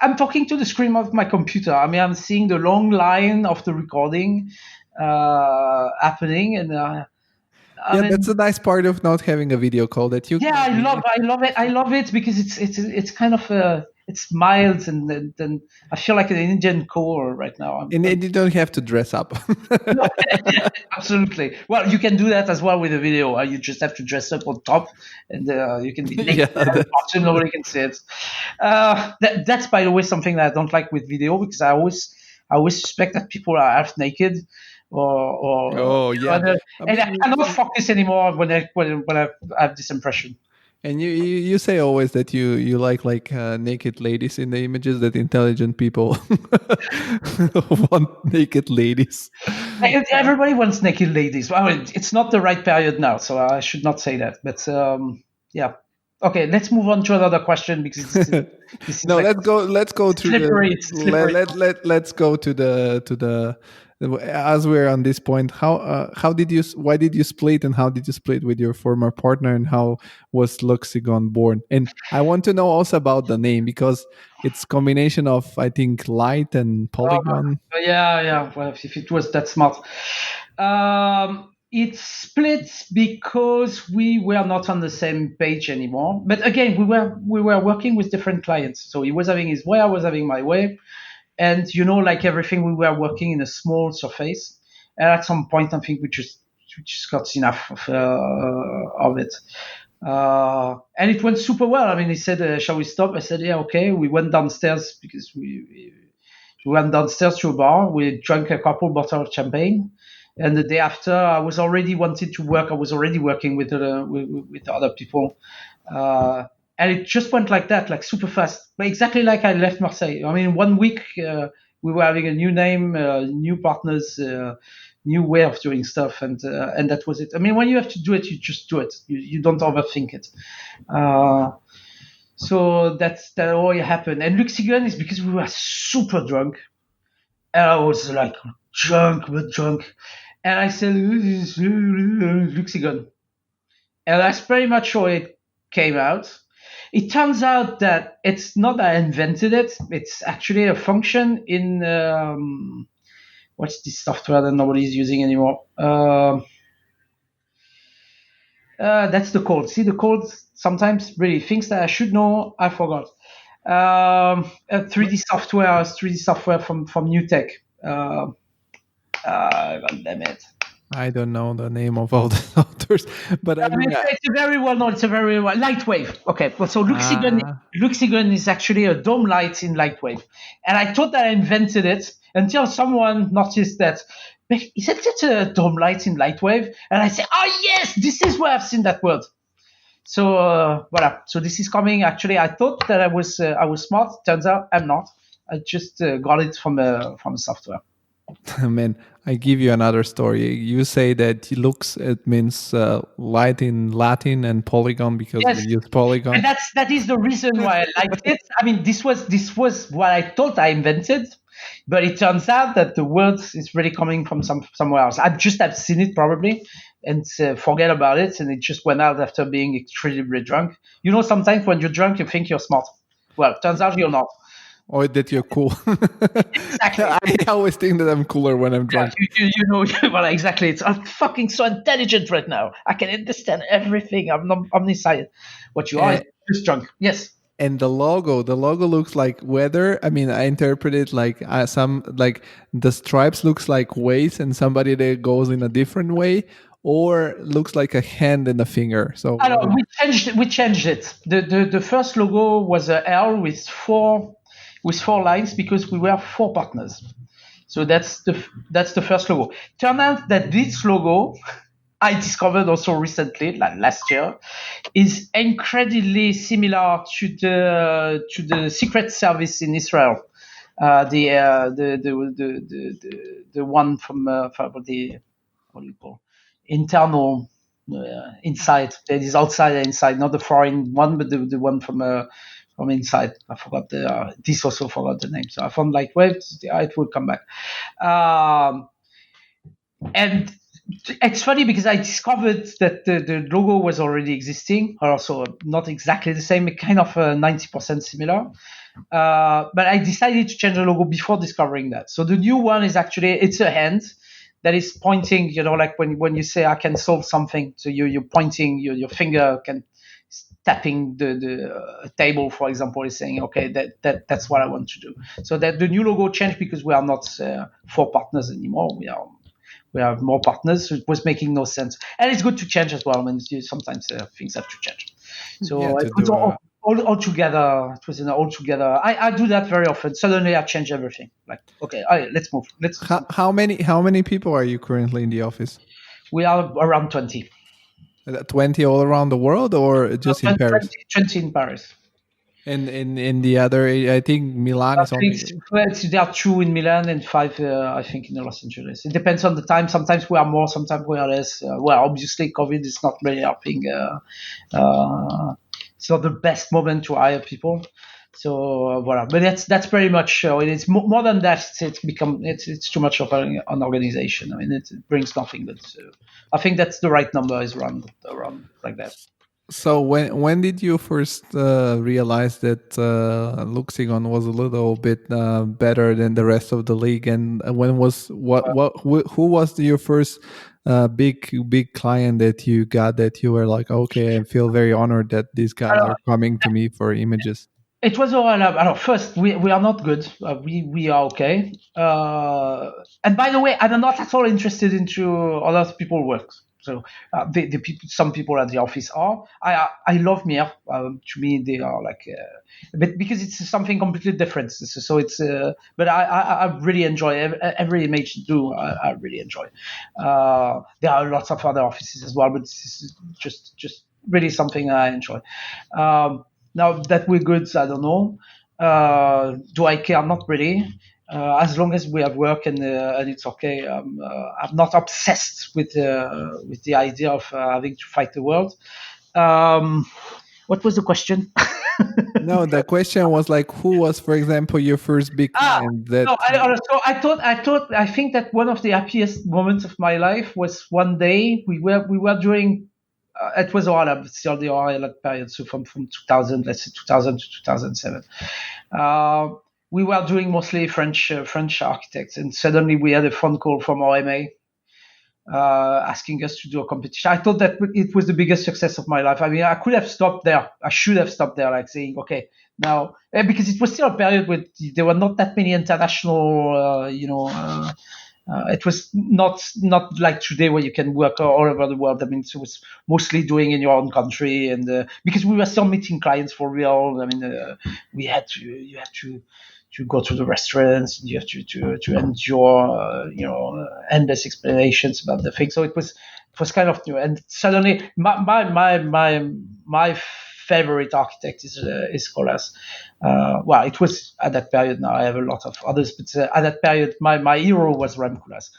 I'm talking to the screen of my computer. I'm seeing the long line of the recording happening, and that's a nice part of not having a video call that you. Yeah, I love it. I love it because it's kind of it's mild, and I feel like an Indian core right now. And you don't have to dress up. No, absolutely. Well, you can do that as well with a video. You just have to dress up on top, and you can be naked. Nobody can see it. That's, by the way, something that I don't like with video, because I always suspect that people are half naked. And I cannot focus anymore when I have this impression. And you say always that you like naked ladies in the images, that intelligent people want naked ladies. Everybody wants naked ladies. Well, it's not the right period now, so I should not say that. But yeah. Okay, let's move on to another question, because this is no. Let's go to slippery. Let's go to the. As we're on this point, why did you split, and how did you split with your former partner, and how was Luxigon born? And I want to know also about the name, because it's a combination of, I think, light and polygon. Yeah. Well, if it was that smart. It split because we were not on the same page anymore. But again, we were working with different clients. So he was having his way, I was having my way. And, like everything, we were working in a small surface. And at some point, I think we just got enough of it. And it went super well. He said, shall we stop? I said, yeah, okay. We went downstairs, because we went downstairs to a bar. We drank a couple bottles of champagne. And the day after, I was already wanted to work. I was already working with other people. And it just went like that, like super fast. But exactly like I left Marseille. 1 week, we were having a new name, new partners, new way of doing stuff, and that was it. I mean, when you have to do it, you just do it. You don't overthink it. So that all happened. And Luxigon is because we were super drunk. And I was like drunk. And I said, Luxigon. And that's pretty much how it came out. It turns out that it's not that I invented it. It's actually a function in, what's this software that nobody's using anymore? That's the code. See, the code sometimes really things that I should know, I forgot. 3D software from New Tech. God damn it. I don't know the name of all the softwares, but I mean, it's a very well known. It's a very Lightwave. Okay, well, so Luxigon is actually a dome light in Lightwave, and I thought that I invented it until someone noticed that. Isn't it a dome light in Lightwave? And I said, oh yes, this is where I've seen that word. So voila. So this is coming. Actually, I thought that I was smart. Turns out I'm not. I just got it from a software. Man, I give you another story. You say that it means light in Latin and polygon because you use polygon. And that is the reason why I liked it. I mean, this was what I thought I invented, but it turns out that the word is really coming from somewhere else. I just have seen it probably and forget about it, and it just went out after being extremely drunk. You know, sometimes when you're drunk, you think you're smart. Well, it turns out you're not. Or that you're cool. Exactly. I always think that I'm cooler when I'm drunk. Yeah, you know, well, exactly. I'm fucking so intelligent right now. I can understand everything. I'm not omniscient. What you are is just drunk. Yes. And the logo looks like weather. I mean, I interpret it like the stripes looks like ways, and somebody that goes in a different way, or looks like a hand and a finger. So I know, we changed it. The first logo was a L with four lines because we were 4 partners. So that's the first logo. Turned out that this logo, I discovered also recently, like last year, is incredibly similar to the Secret Service in Israel. The one from the what do you call internal inside. There is outside and inside, not the foreign one, but the one from inside. I forgot this also forgot the name. So I found it will come back. And it's funny because I discovered that the logo was already existing, also not exactly the same, kind of 90% similar. But I decided to change the logo before discovering that. So the new one is actually, it's a hand that is pointing, you know, like when you say I can solve something. So you're pointing, your finger can tapping the table, for example, is saying, okay, that's what I want to do. So that the new logo changed because we are not 4 partners anymore. We have more partners. So it was making no sense, and it's good to change as well. I mean, sometimes things have to change. So it was all together. It was all together. I do that very often. Suddenly I change everything. Like, okay, let's move. How many people are you currently in the office? We are around 20. 20 all around the world, or just in Paris? 20 in Paris. And in the other, I think Milan is only... There are 2 in Milan and 5, I think, in Los Angeles. It depends on the time. Sometimes we are more, sometimes we are less. Well, obviously, COVID is not really helping. It's not the best moment to hire people. So, voilà. But that's pretty much, it's more than that. It's too much of an organization. I mean, it brings nothing. But I think that's the right number, is around like that. So when did you first realize that Luxigon was a little bit better than the rest of the league, and when was who was your first big client that you got that you were like, okay, I feel very honored that these guys are coming to me for images? It was all. First, we are not good. We are okay. And by the way, I'm not at all interested into other people's work. So the people, some people at the office are. I love Mir. To me, they are like, but because it's something completely different. So it's. But I really enjoy every image you do. I really enjoy. There are lots of other offices as well, but this is just really something I enjoy. Now that we're good, I don't know. Do I care? Not really. as long as we have work and it's okay. I'm not obsessed with the idea of having to fight the world. What was the question? No, the question was like, who was, for example, your first big client? That No, I think that one of the happiest moments of my life was one day we were doing. It was Oral, still the Oral period, so from 2000, let's say 2000 to 2007. We were doing mostly French architects, and suddenly we had a phone call from OMA asking us to do a competition. I thought that it was the biggest success of my life. I mean, I could have stopped there. I should have stopped there, like saying, okay, now, because it was still a period where there were not that many international, it was not like today where you can work all over the world. I mean, it was mostly doing in your own country, and because we were still meeting clients for real. I mean, you had to go to the restaurants, you have to endure, endless explanations about the thing. So it was kind of new. And suddenly, my favorite architect is Colas. Well, it was at that period. Now I have a lot of others, but at that period, my hero was Rem Koolhaas.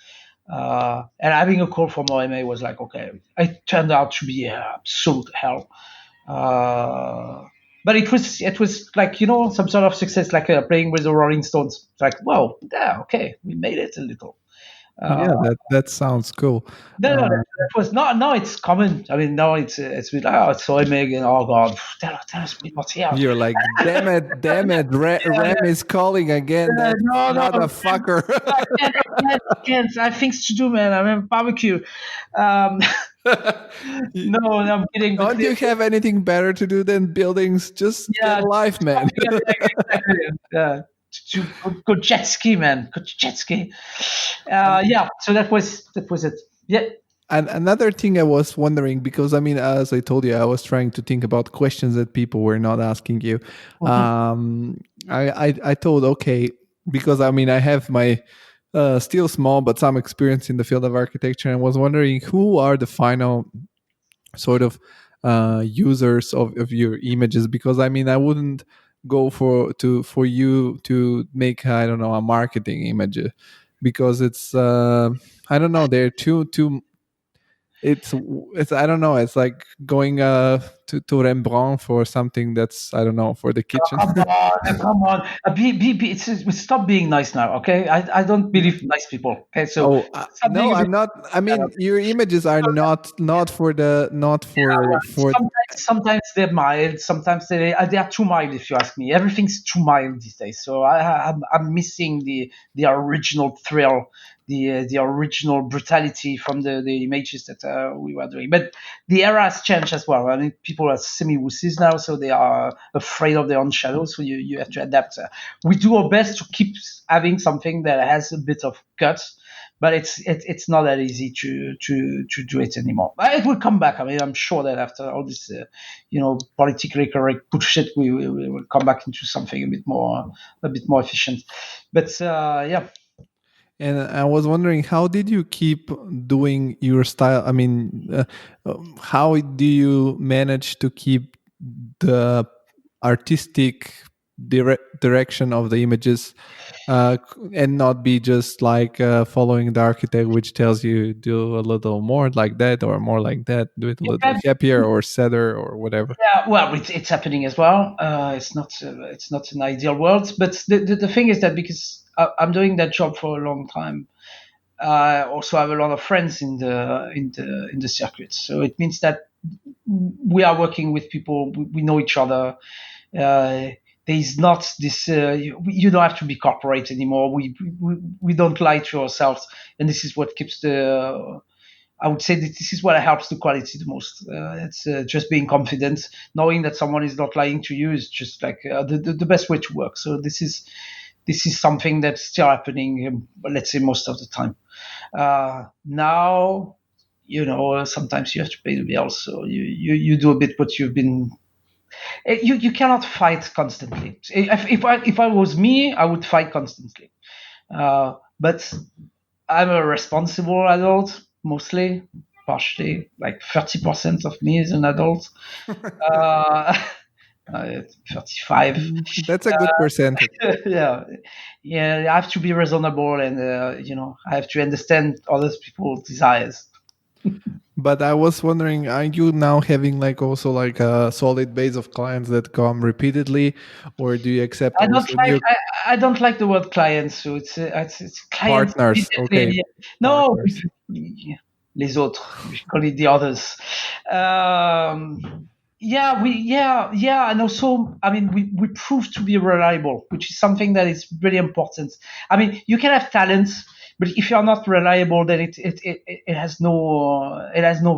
And having a call from OMA was like, okay, it turned out to be absolute hell. But it was like, some sort of success, like playing with the Rolling Stones. It's like, wow, yeah, okay, we made it a little. that sounds cool. No, that was not. No, it's common. I mean, no, it's it's so amazing. Oh God, tell us what's here. You're like, damn it, Rem is calling again. That motherfucker. I can't. I have things to do, man. I'm having barbecue. No, I'm kidding. Don't you have anything better to do than buildings? Just get a life, man. Exactly. Yeah. To go jet ski, man. Go jet ski. So that was it. Yeah. And another thing I was wondering, because I mean, as I told you, I was trying to think about questions that people were not asking you. I thought, okay, because I mean, I have my still small but some experience in the field of architecture, and was wondering who are the final sort of users of your images, because I mean, I wouldn't go for you to make, I don't know, a marketing image, because it's I don't know, they're too it's I don't know, it's like going to Rembrandt for something that's, I don't know, for the kitchen. Come on. Stop being nice now, okay? I don't believe in nice people. Okay, so no, I'm not. I mean, your images are not for the for. Sometimes they're mild. Sometimes they are too mild. If you ask me, everything's too mild these days. So I'm missing the original thrill, the original brutality from the images that we were doing. But the era has changed as well. I mean, people are semi-wussies now, so they are afraid of their own shadows. So you have to adapt. We do our best to keep having something that has a bit of guts, but it's not that easy to do it anymore. It will come back. I mean, I'm sure that after all this, politically correct bullshit, we will come back into something a bit more efficient. But yeah. And I was wondering, how did you keep doing your style? I mean, how do you manage to keep the artistic direction of the images and not be just like following the architect, which tells you do a little more like that or more like that, do it a little happier or sadder or whatever? Yeah, well, it's happening as well. It's not an ideal world, but the thing is that because I'm doing that job for a long time, I also have a lot of friends in the circuit. So it means that we are working with people. We know each other. There is not this. You don't have to be corporate anymore. We don't lie to ourselves, and this is what keeps the. I would say that this is what helps the quality the most. It's just being confident, knowing that someone is not lying to you is just like the best way to work. So this is something that's still happening, let's say most of the time. Now, sometimes you have to pay the bills, so you do a bit what you've been. You cannot fight constantly. If I was me, I would fight constantly. But I'm a responsible adult, mostly, partially, like 30% of me is an adult. 35. That's a good percentage. Yeah, I have to be reasonable, and I have to understand other people's desires. But I was wondering, are you now having like also like a solid base of clients that come repeatedly, or do you accept I don't also like new I don't like the word clients, so it's clients partners? immediately. Okay, Yeah. No, partners. les autres. We call it the others. And also, I mean, we prove to be reliable, which is something that is really important. I mean, you can have talents, but if you're not reliable, then it has no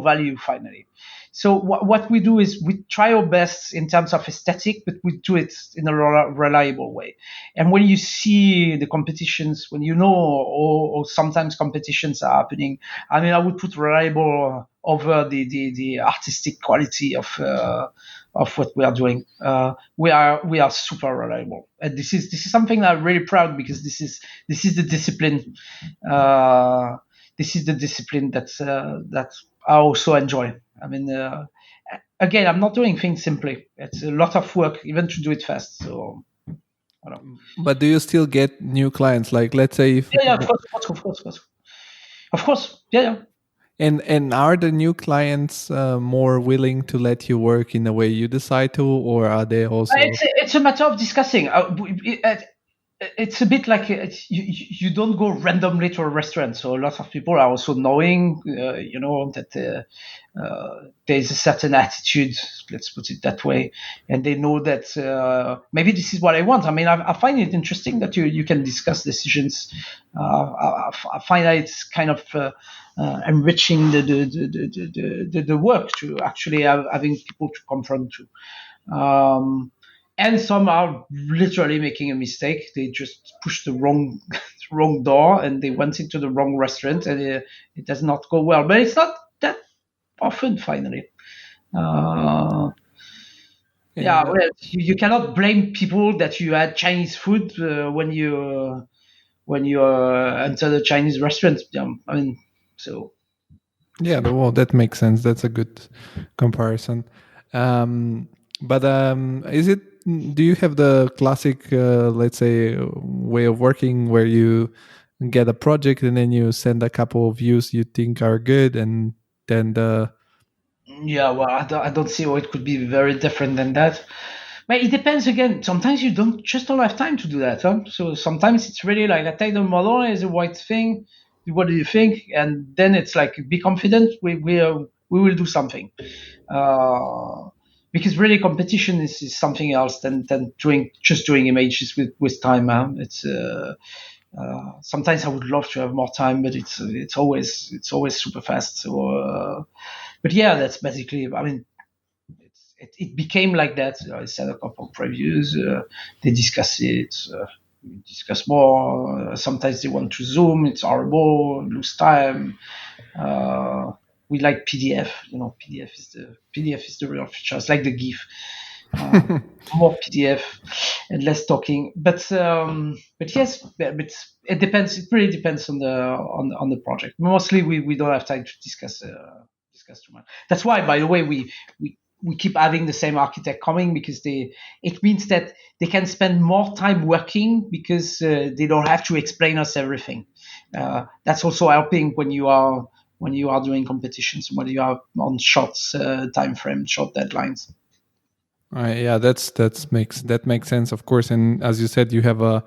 value finally. So what we do is we try our best in terms of aesthetic, but we do it in a reliable way. And when you see the competitions, when you know, or sometimes competitions are happening, I mean, I would put reliable over the artistic quality of what we are doing. We are super reliable, and this is something that I'm really proud, because this is the discipline. This is the discipline that I also enjoy. I mean, again, I'm not doing things simply. It's a lot of work, even to do it fast. So, I don't know. But do you still get new clients? Like, let's say if Yeah, of course. Yeah. and are the new clients more willing to let you work in the way you decide to, or are they also? It's a matter of discussing. It's a bit like you don't go randomly to a restaurant. So a lot of people are also knowing, that there's a certain attitude, let's put it that way, and they know that maybe this is what I want. I mean, I find it interesting that you can discuss decisions. I find that it's kind of enriching the work, to actually having people to confront to. And some are literally making a mistake. They just pushed the wrong door, and they went into the wrong restaurant, and it does not go well. But it's not that often, finally. Well, you cannot blame people that you had Chinese food when you enter the Chinese restaurant. I mean, so. Yeah, well, that makes sense. That's a good comparison. But is it? Do you have the classic, let's say, way of working where you get a project and then you send a couple of views you think are good, and then the Yeah, well, I don't see how it could be very different than that. But it depends again. Sometimes you don't have time to do that. Huh? So sometimes it's really like, I take the model as a white thing. What do you think? And then it's like, be confident. We will do something. Because really competition is something else than doing images with time. Huh? It's sometimes I would love to have more time, but it's always super fast. So, but yeah, that's basically. I mean, it became like that. I set a couple of previews. They discuss it. We discuss more. Sometimes they want to Zoom. It's horrible. Lose time. We like PDF. PDF is the real feature. It's like the GIF. More PDF and less talking. But yes, but it depends. It really depends on the project. Mostly, we don't have time to discuss too much. That's why, by the way, we keep having the same architect coming, because it means that they can spend more time working, because they don't have to explain us everything. That's also helping when you are doing competitions, when you are on short time frame, short deadlines. yeah, that makes sense, of course. And as you said, you have a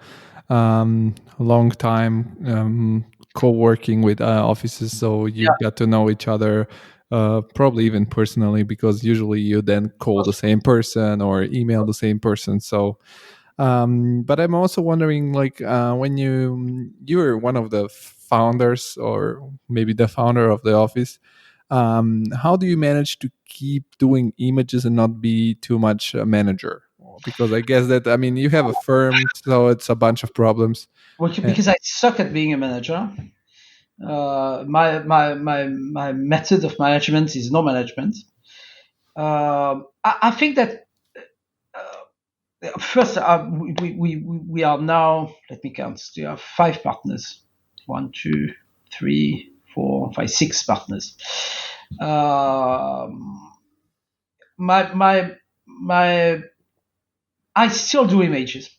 long time co-working with offices, so you got to know each other. Probably even personally, because usually you then call the same person or email the same person. So, but I'm also wondering, like, when you're one of the founders, or maybe the founder of the office, how do you manage to keep doing images and not be too much a manager? Because I guess that, I mean, you have a firm, so it's a bunch of problems. Well, because I suck at being a manager. My method of management is no management. I think that first we are now, let me count. We have 5 partners. 1, 2, 3, 4, 5, 6 partners. My I still do images.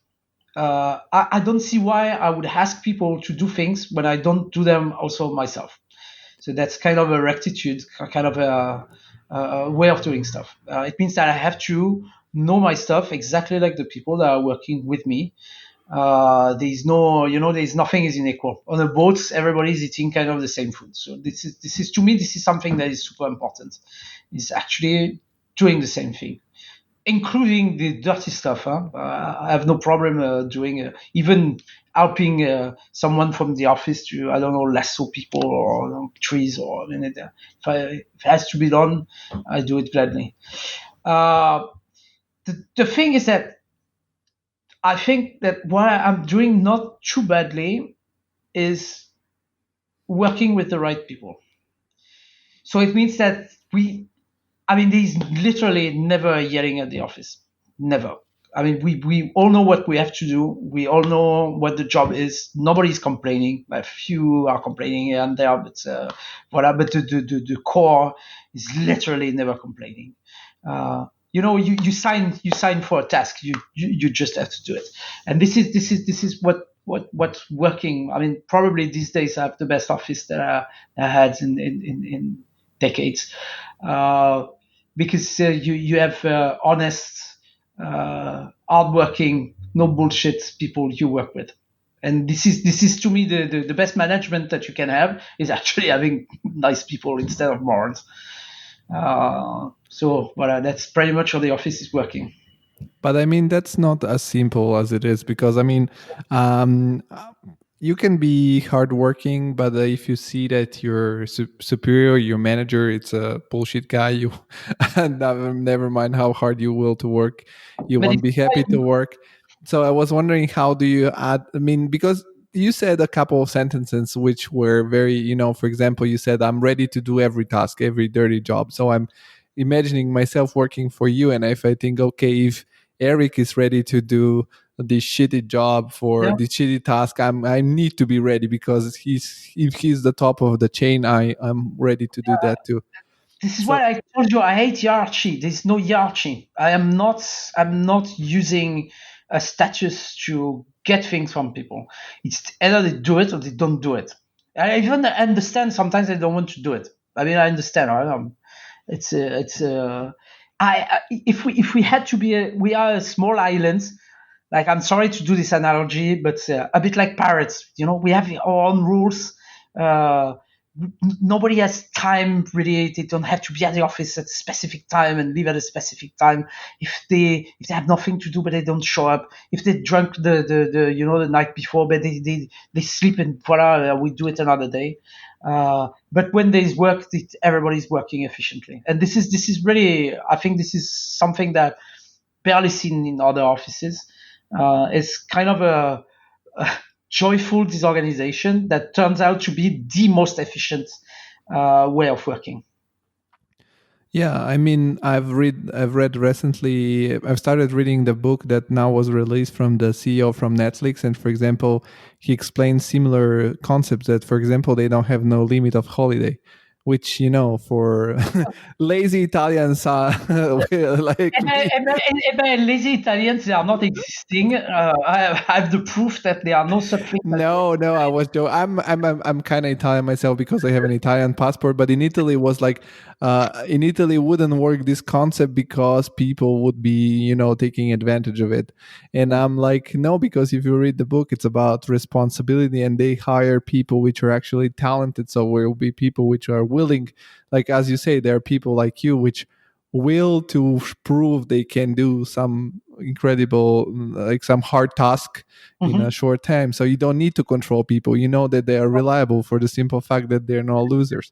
I don't see why I would ask people to do things when I don't do them also myself. So that's kind of a rectitude, kind of a way of doing stuff. It means that I have to know my stuff exactly like the people that are working with me. There's no, there's nothing is unequal. On a boat, everybody's eating kind of the same food. So this is to me, this is something that is super important. Is actually doing the same thing, including the dirty stuff. I have no problem doing even helping someone from the office to, I don't know, lasso people or trees or if it has to be done, I do it gladly. The thing is that I think that what I'm doing not too badly is working with the right people. So it means that there's literally never yelling at the office. Never. I mean, we all know what we have to do. We all know what the job is. Nobody's complaining. A few are complaining here and there, but But the core is literally never complaining. You sign for a task. You just have to do it. And this is what's working. I mean, probably these days I have the best office that I had in decades, because you have honest, hardworking, no bullshit people you work with. And this is to me the best management that you can have is actually having nice people instead of morons. So that's pretty much how the office is working. But I mean, that's not as simple as it is, because I mean, you can be hardworking, but if you see that your superior, your manager, it's a bullshit guy, you never mind how hard you will to work, you But won't be happy to work. So I was wondering, how do you add? I mean, because you said a couple of sentences which were very, for example, you said, I'm ready to do every task, every dirty job. So I'm imagining myself working for you, and if I think, okay, if Eric is ready to do this shitty job for the shitty task, I need to be ready, because if he's the top of the chain, I'm ready to do that too. This is why I told you I hate hierarchy. There's no hierarchy. I'm not using a status to get things from people. It's either they do it or they don't do it. I even understand sometimes they don't want to do it. I mean, I understand. If we had to be, we are a small island. Like, I'm sorry to do this analogy, but a bit like pirates. We have our own rules. Nobody has time, really. They don't have to be at the office at a specific time and leave at a specific time. If they have nothing to do but they don't show up, if they drunk the night before, but they sleep, and voila, we do it another day. But when there's work, everybody's working efficiently, and this is really, I think this is something that barely seen in other offices. It's kind of a joyful disorganization that turns out to be the most efficient way of working. Yeah, I mean, I've read recently, I've started reading the book that now was released from the CEO from Netflix. And for example, he explains similar concepts that, for example, they don't have no limit of holiday, which, for lazy Italians are like... And lazy Italians, they are not existing. I have the proof that there are no such things. No, I was joking. I'm kind of Italian myself, because I have an Italian passport. But in Italy, was like, in Italy wouldn't work this concept, because people would be, taking advantage of it. And I'm like, no, because if you read the book, it's about responsibility, and they hire people which are actually talented. So there will be people which are willing, like, as you say, there are people like you which will to prove they can do some incredible, like some hard task in a short time. So you don't need to control people. You know that they are reliable, for the simple fact that they're not losers.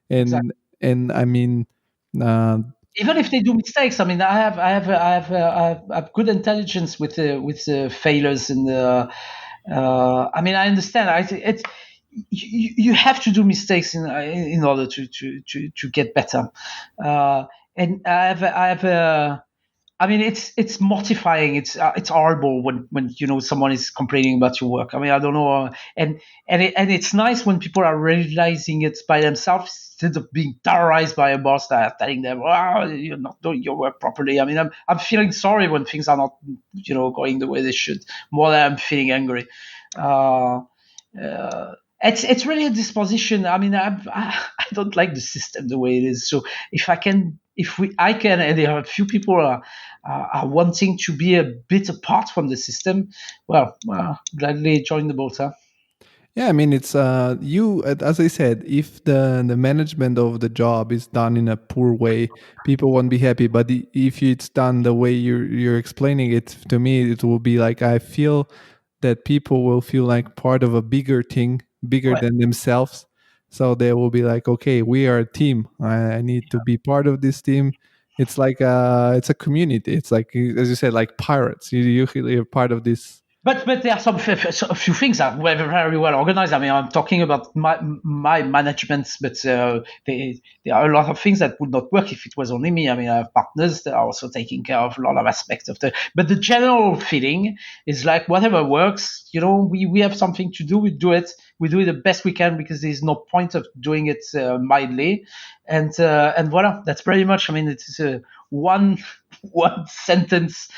And Exactly. And I mean, even if they do mistakes, I mean, I have good intelligence with the failures and the. I mean, I understand. It's you have to do mistakes in order to get better. And I have I mean, it's mortifying. It's horrible when someone is complaining about your work. I mean, I don't know, and it's nice when people are realizing it by themselves instead of being terrorized by a boss that are telling them, "Oh, you're not doing your work properly." I mean, I'm feeling sorry when things are not going the way they should, more than I'm feeling angry. Uh, it's really a disposition. I mean, I don't like the system the way it is. So I can, and there are a few people are wanting to be a bit apart from the system. Well, gladly join the boat, huh? Yeah, I mean, it's as I said, if the management of the job is done in a poor way, people won't be happy. But if it's done the way you're explaining it to me, it will be like I feel that people will feel like part of a bigger thing, bigger Right. than themselves. So they will be like, okay, we are a team. I need to be part of this team. It's like it's a community. It's like, as you said, like pirates. You're part of this. But there are a few things that were very well organized. I mean, I'm talking about my management, but there are a lot of things that would not work if it was only me. I mean, I have partners that are also taking care of a lot of aspects of but the general feeling is like whatever works, we have something to do, we do it the best we can because there's no point of doing it mildly. And voila, that's pretty much, I mean, it's one sentence,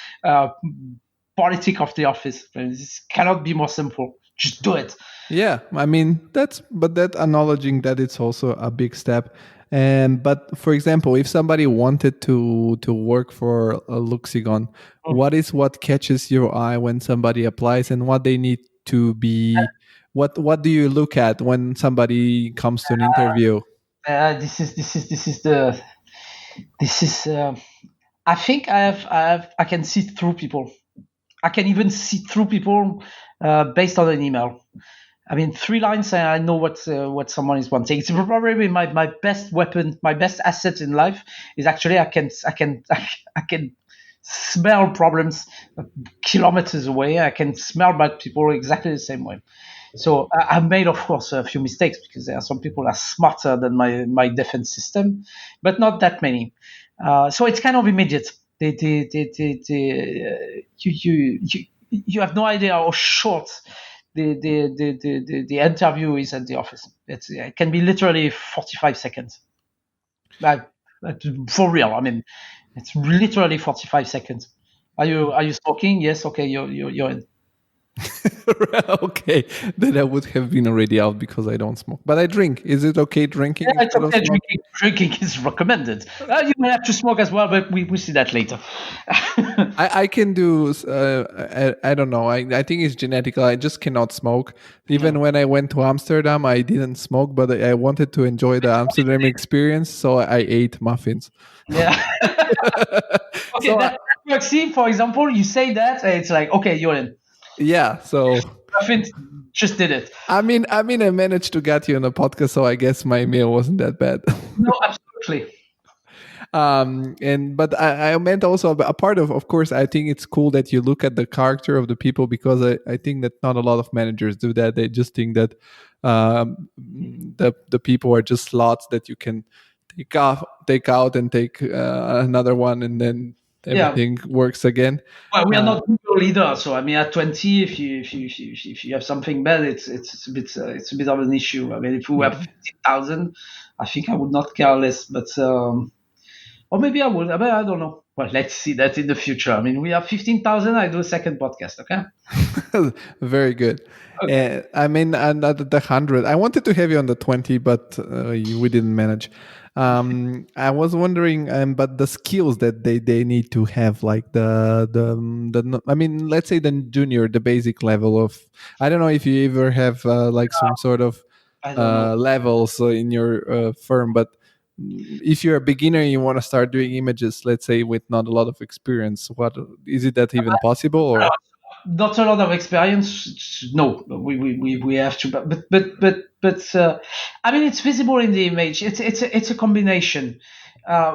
politic of the office. This cannot be more simple. Just do it. Yeah, I mean that acknowledging that it's also a big step. And but for example, if somebody wanted to work for a Luxigon, what catches your eye when somebody applies, and what they need to be? What do you look at when somebody comes to an interview? This is the this is. I think I can see through people. I can even see through people based on an email. I mean, 3 lines, and I know what someone is wanting. It's probably my best weapon, my best asset in life is actually I can smell problems kilometers away. I can smell bad people exactly the same way. So I've made, of course, a few mistakes because there are some people that are smarter than my defense system, but not that many. So it's kind of immediate. You have no idea how short the interview is at the office. It can be literally 45 seconds. For real, I mean, it's literally 45 seconds. Are you smoking? Yes. Okay, you're in. Okay, then I would have been already out because I don't smoke, but I drink. Is it okay drinking? Yeah, it's okay. Drinking is recommended. You may have to smoke as well, but we see that later. I can do. I don't know. I think it's genetical. I just cannot smoke. Even when I went to Amsterdam, I didn't smoke, but I wanted to enjoy the Amsterdam experience, so I ate muffins. Yeah. Okay, So that works. See, for example, you say that, and it's like, okay, you're in. yeah. So Muffins just did it. I mean, I managed to get you on a podcast, so I guess my meal wasn't that bad. No, absolutely. But I meant also a part of course, I think it's cool that you look at the character of the people, because I think that not a lot of managers do that. They just think that the people are just slots that you can take out and take another one, and then everything works again. Well, we are not Google leaders, so I mean, at 20, if you have something bad, it's a bit of an issue. I mean, if we have 50,000, I think I would not care less, but or maybe I would. I don't know. Well, let's see that in the future. I mean, we have 15,000. I do a second podcast. Okay. Very good. Okay. I mean, and the 100. I wanted to have you on the 20, but we didn't manage. I was wondering, but the skills that they need to have, like the I mean, let's say the junior, the basic level of. I don't know if you ever have like some sort of levels in your firm, but if you're a beginner and you want to start doing images, let's say with not a lot of experience, what is it that even possible? Or not a lot of experience? No, we have to, but I mean, it's visible in the image. It's a combination.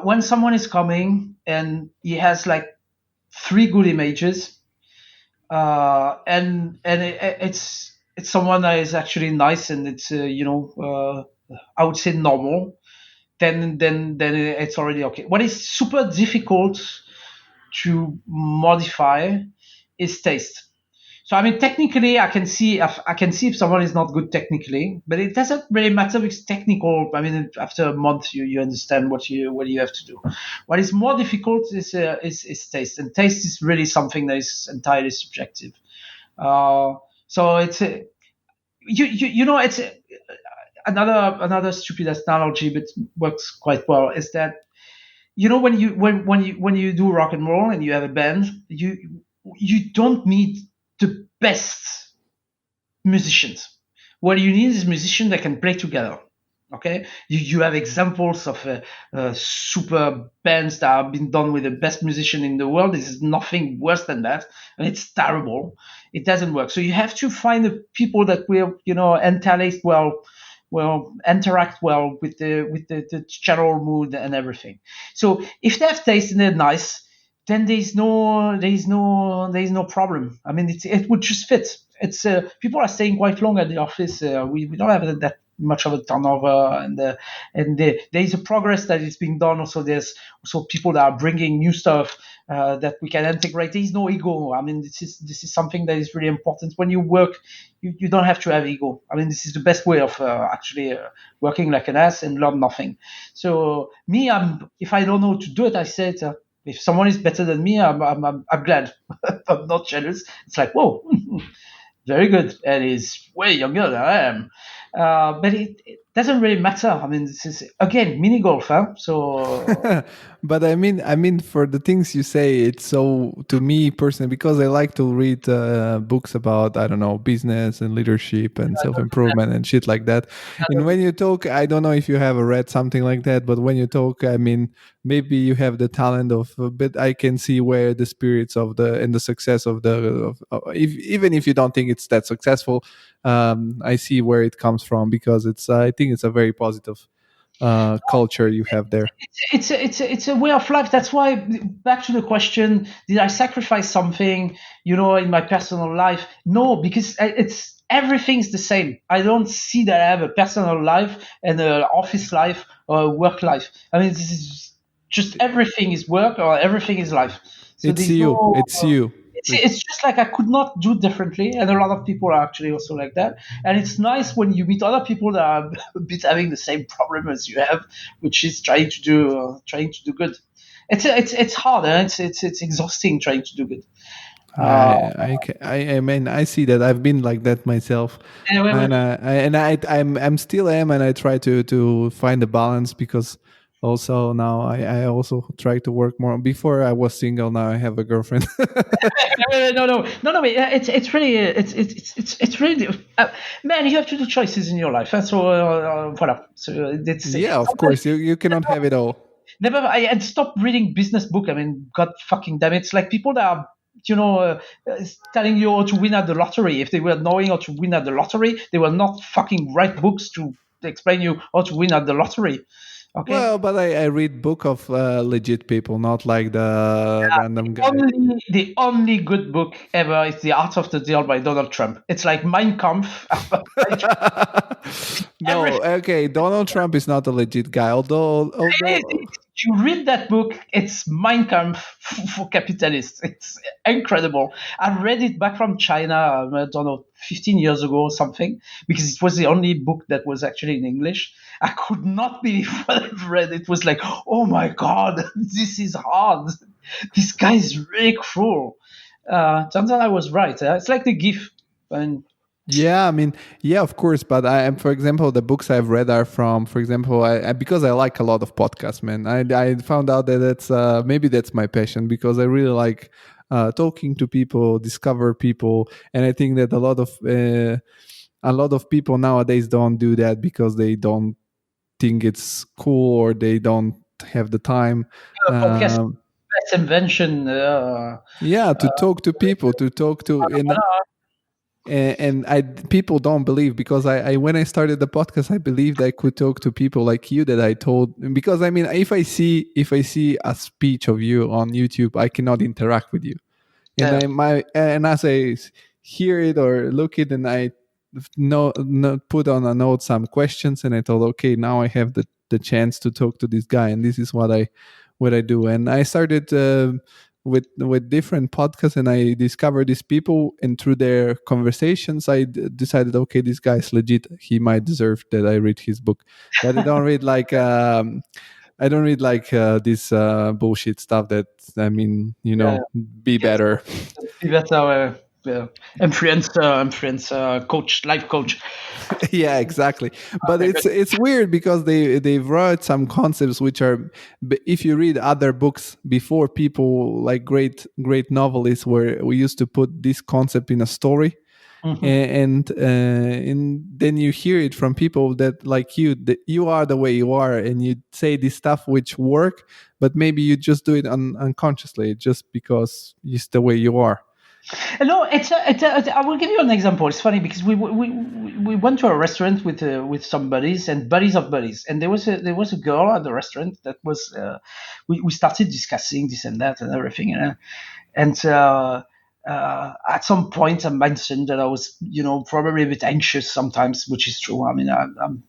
When someone is coming and he has like 3 good images, and it's someone that is actually nice, and it's I would say normal. Then it's already okay. What is super difficult to modify is taste. So I mean, technically, I can see if someone is not good technically, but it doesn't really matter if it's technical. I mean, after a month, you understand what you have to do. What is more difficult is taste, and taste is really something that is entirely subjective. So it's you know it's another stupid analogy, but works quite well. Is that when you do rock and roll and you have a band, you don't need the best musicians. What you need is musicians that can play together. Okay, you have examples of super bands that have been done with the best musician in the world. This is nothing worse than that, and it's terrible. It doesn't work. So you have to find the people that will, interlace well, interact well with the general mood and everything. So if they have taste and they're nice, then there's no problem. I mean, it would just fit. It's people are staying quite long at the office. We don't have that much of a turnover, and there is a progress that is being done. Also, there's also people that are bringing new stuff that we can integrate. There is no ego. I mean, this is something that is really important. When you work, you don't have to have ego. I mean, this is the best way of actually working like an ass and learn nothing. So me, if I don't know to do it, I say it. If someone is better than me, I'm glad. I'm not jealous. It's like, whoa, very good, and he's way younger than I am. But it doesn't really matter. I mean, this is again mini golf, huh? So, But I mean, for the things you say, it's so to me personally because I like to read books about I don't know business and leadership and self improvement and shit like that. And when you talk, I don't know if you have read something like that, but when you talk, I mean, maybe you have the talent of, but I can see where the spirits of the success of even if you don't think it's that successful, I see where it comes from because I think it's a very positive culture you have there. It's a way of life. That's why, back to the question, did I sacrifice something, in my personal life? No, because everything's the same. I don't see that I have a personal life and an office life or a work life. I mean, this is just everything is work or everything is life. So it's you. It's you. It's just like I could not do differently, and a lot of people are actually also like that. And it's nice when you meet other people that are a bit having the same problem as you have, which is trying to do good. It's hard, and it's exhausting trying to do good. I mean, I see that. I've been like that myself, and I'm still am, and I try to find a balance because. Also, now I also try to work more. Before I was single, now I have a girlfriend. No. It's really man. You have to do choices in your life. That's all. Voilà. So of course, you cannot have it all. Never. And stop reading business book. I mean, God fucking damn it! It's like people that are. Telling you how to win at the lottery. If they were knowing how to win at the lottery, they will not fucking write books to explain you how to win at the lottery. Okay. Well, but I read book of legit people, not like the random guy. The only good book ever is The Art of the Deal by Donald Trump. It's like Mein Kampf. No, okay, Donald Trump is not a legit guy. Although you read that book, it's Mein Kampf for capitalists. It's incredible. I read it back from China, I don't know, 15 years ago or something, because it was the only book that was actually in English. I could not believe what I've read. It was like, oh my God, this is hard. This guy is really cruel. Turns out I was right. It's like The Gift. And yeah, I mean, yeah, of course. But for example, the books I've read are from, for example, because I like a lot of podcasts, man. I found out that maybe that's my passion because I really like talking to people, discover people, and I think that a lot of people nowadays don't do that because they don't think it's cool or they don't have the time. Podcast best invention. To talk to people, to talk to. And people don't believe because I when I started the podcast I believed I could talk to people like you that I told because I mean if I see a speech of you on YouTube I cannot interact with you and as I hear it or look it and I put on a note some questions and I thought okay now I have the chance to talk to this guy and this is what I do and I started with different podcasts, and I discovered these people, and through their conversations I decided, okay, this guy's legit, he might deserve that I read his book. But I don't read like this bullshit stuff that, I mean, Yeah, be yes, better. that's our influencer, coach, life coach. Yeah, exactly. But Okay, good. it's weird because they wrote some concepts which are, if you read other books before, people like great novelists, where we used to put this concept in a story, Mhm. and then you hear it from people that, like you, that you are the way you are, and you say this stuff which work, but maybe you just do it unconsciously, just because it's the way you are. No, I will give you an example. It's funny because we went to a restaurant with some buddies and buddies of buddies, and there was a girl at the restaurant that was we started discussing this and that and everything, and at some point I mentioned that I was, probably a bit anxious sometimes, which is true. I mean, I'm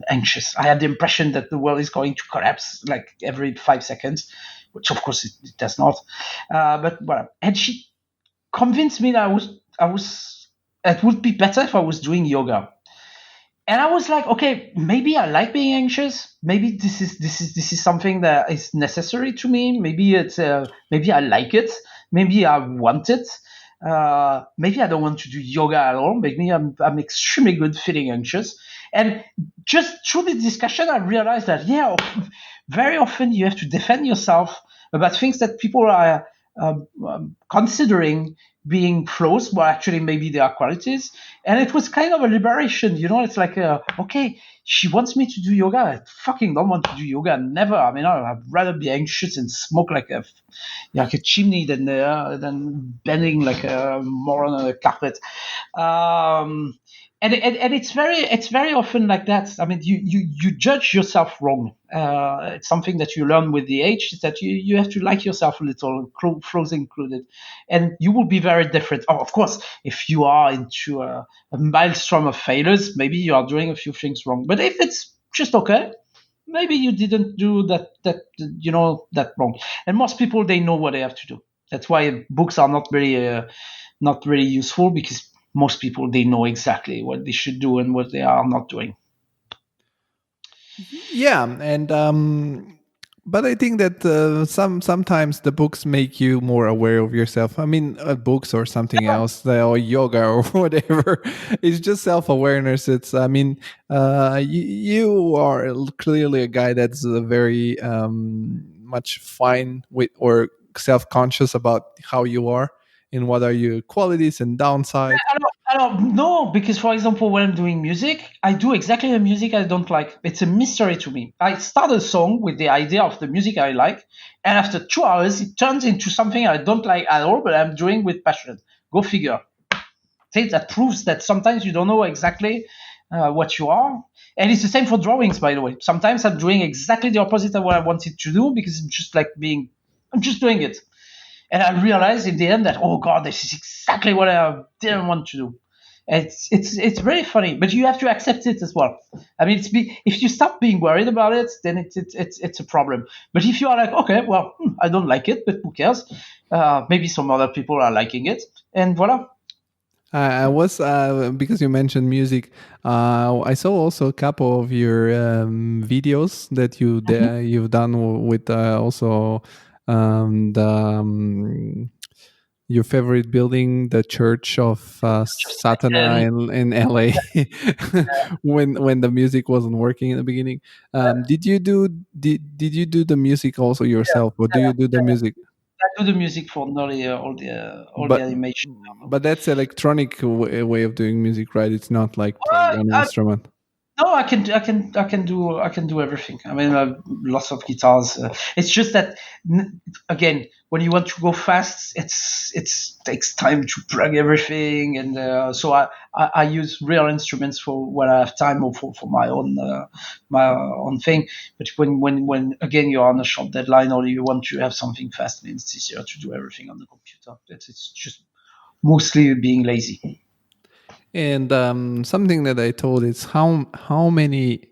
anxious. I had the impression that the world is going to collapse like every 5 seconds, which of course it does not. But whatever. And she convinced me that it would be better if I was doing yoga. And I was like, okay, maybe I like being anxious. Maybe this is something that is necessary to me. Maybe I like it. Maybe I want it. Maybe I don't want to do yoga at all. Maybe I'm extremely good feeling anxious. And just through the discussion, I realized that, yeah, very often you have to defend yourself about things that people are considering being flaws, but actually maybe they are qualities. And it was kind of a liberation, it's like, okay, she wants me to do yoga. I fucking don't want to do yoga. Never. I mean, I'd rather be anxious and smoke like a chimney than bending like a moron on a carpet. And it's very often like that. I mean, you judge yourself wrong. It's something that you learn with the age, is that you have to like yourself a little, flaws included, and you will be very different. Oh, of course, if you are into a maelstrom of failures, maybe you are doing a few things wrong. But if it's just okay, maybe you didn't do that wrong. And most people, they know what they have to do. That's why books are not really useful, because most people, they know exactly what they should do and what they are not doing. Yeah, and but I think that sometimes the books make you more aware of yourself. I mean, books or something else, or yoga or whatever. It's just self-awareness. It's, I mean, you are clearly a guy that's very much fine with, or self-conscious about how you are and what are your qualities and downsides. I don't know, because, for example, when I'm doing music, I do exactly the music I don't like. It's a mystery to me. I start a song with the idea of the music I like, and after 2 hours, it turns into something I don't like at all, but I'm doing with passion. Go figure. See, that proves that sometimes you don't know exactly what you are. And it's the same for drawings, by the way. Sometimes I'm doing exactly the opposite of what I wanted to do, because I'm just doing it. And I realized in the end that, oh God, this is exactly what I didn't want to do. It's very funny, but you have to accept it as well. I mean, if you stop being worried about it, then it's a problem. But if you are like, okay, well, I don't like it, but who cares? Maybe some other people are liking it, and voila. I was because you mentioned music. I saw also a couple of your videos that you've done with also your favorite building, the Church of Satana in LA, when the music wasn't working in the beginning. Did you do the music also yourself, or do you do the music? I do the music for all the But animation. that's electronic way of doing music, right? It's not like playing an instrument. No, I can do everything. I mean, lots of guitars. It's just that, again, when you want to go fast, it takes time to plug everything, and so I use real instruments for when I have time, or for my own thing. But when again you're on a short deadline, or you want to have something fast, then it's easier to do everything on the computer. It's just mostly being lazy. And something that I told is how many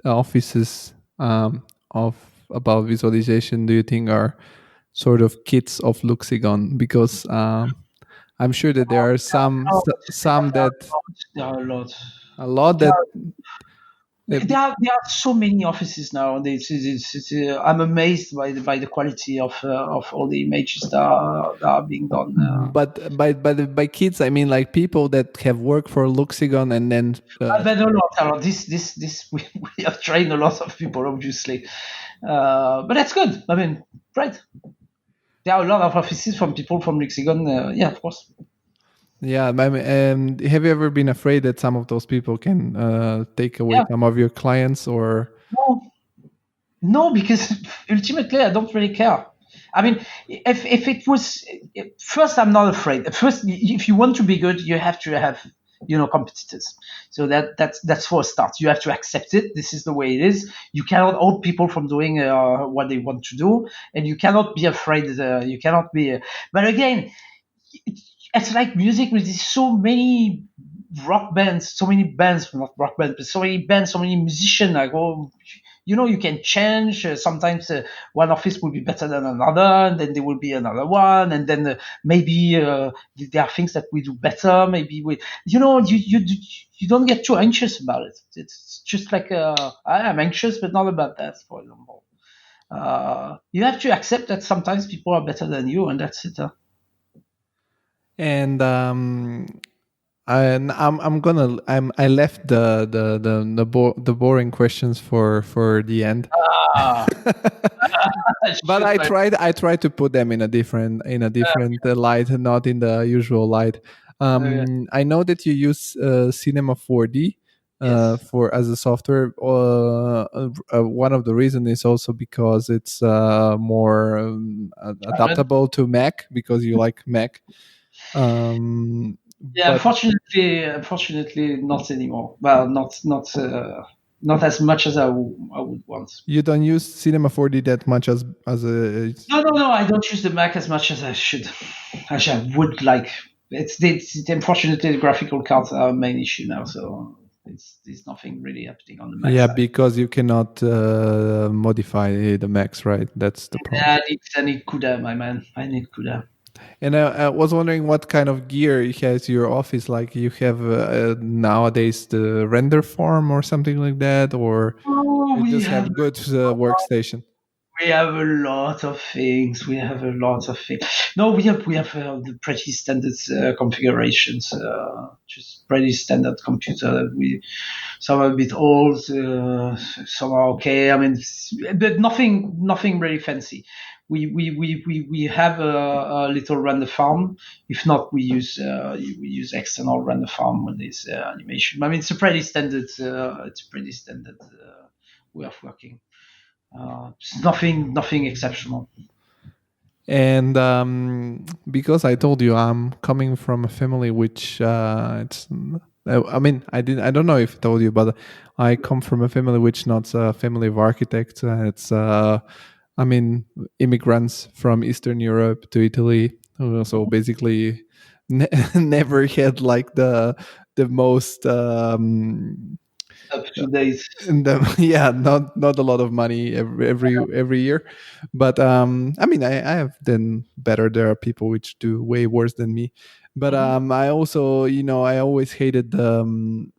offices of about visualization do you think are sort of kids of Luxigon? Because I'm sure that there are Oh, some that there are a lot. a lot There that are, there are so many offices now. I'm amazed by the quality of all the images that are being done. but by kids I mean like people that have worked for Luxigon and then But a lot. This we have trained a lot of people, obviously, but that's good. I mean, right? There are a lot of offices from people from Luxigon. Yeah, of course. yeah, I mean, have you ever been afraid that some of those people can take away Yeah. some of your clients or No, no, because ultimately I don't really care. I mean, if it was first, I'm not afraid. First, if you want to be good, you have to have competitors. So that's for a start. You have to accept it. This is the way it is. You cannot hold people from doing what they want to do, and you cannot be afraid. You cannot be. But again, it's like music. There's so many rock bands, so many bands, not rock bands, but so many bands, so many musicians. Like, oh, you can change. Sometimes one office will be better than another, and then there will be another one, and then maybe there are things that we do better. Maybe you don't get too anxious about it. It's just like I am anxious, but not about that. For example, you have to accept that sometimes people are better than you, and that's it. and I left the boring questions for the end. Ah, But I tried to put them in a different light, not in the usual light. I know that you use Cinema 4D Yes. for as a software. One of the reasons is also because it's more adaptable to Mac because you like Mac. Yeah, But unfortunately, not anymore. Well, not as much as I would want. you don't use Cinema 4D that much as a No. I don't use the Mac as much as I should. As I would like. It's unfortunately the graphical cards are a main issue now. So there's nothing really happening on the Mac yeah, side. because you cannot modify the Macs, right? That's the problem. Yeah, I need CUDA, my man. I need CUDA. And I was wondering what kind of gear has your office. Like you have nowadays the render farm or something like that, or Oh, you just have good workstation. we have a lot of things. No, we have the pretty standard configurations. Just pretty standard computer. Some are a bit old, some are okay. I mean, but nothing really fancy. We have a little render farm. If not, we use external render farm when there's animation. I mean, it's a pretty standard. Way of working. It's nothing exceptional. And because I told you I'm coming from a family which it's. I mean, I don't know if I told you, but I come from a family which not a family of architects. It's I mean, immigrants from Eastern Europe to Italy. So basically, never had like the most. Up to date. And yeah, not a lot of money every year, but I mean, I have done better. There are people which do way worse than me, but I also, I always hated the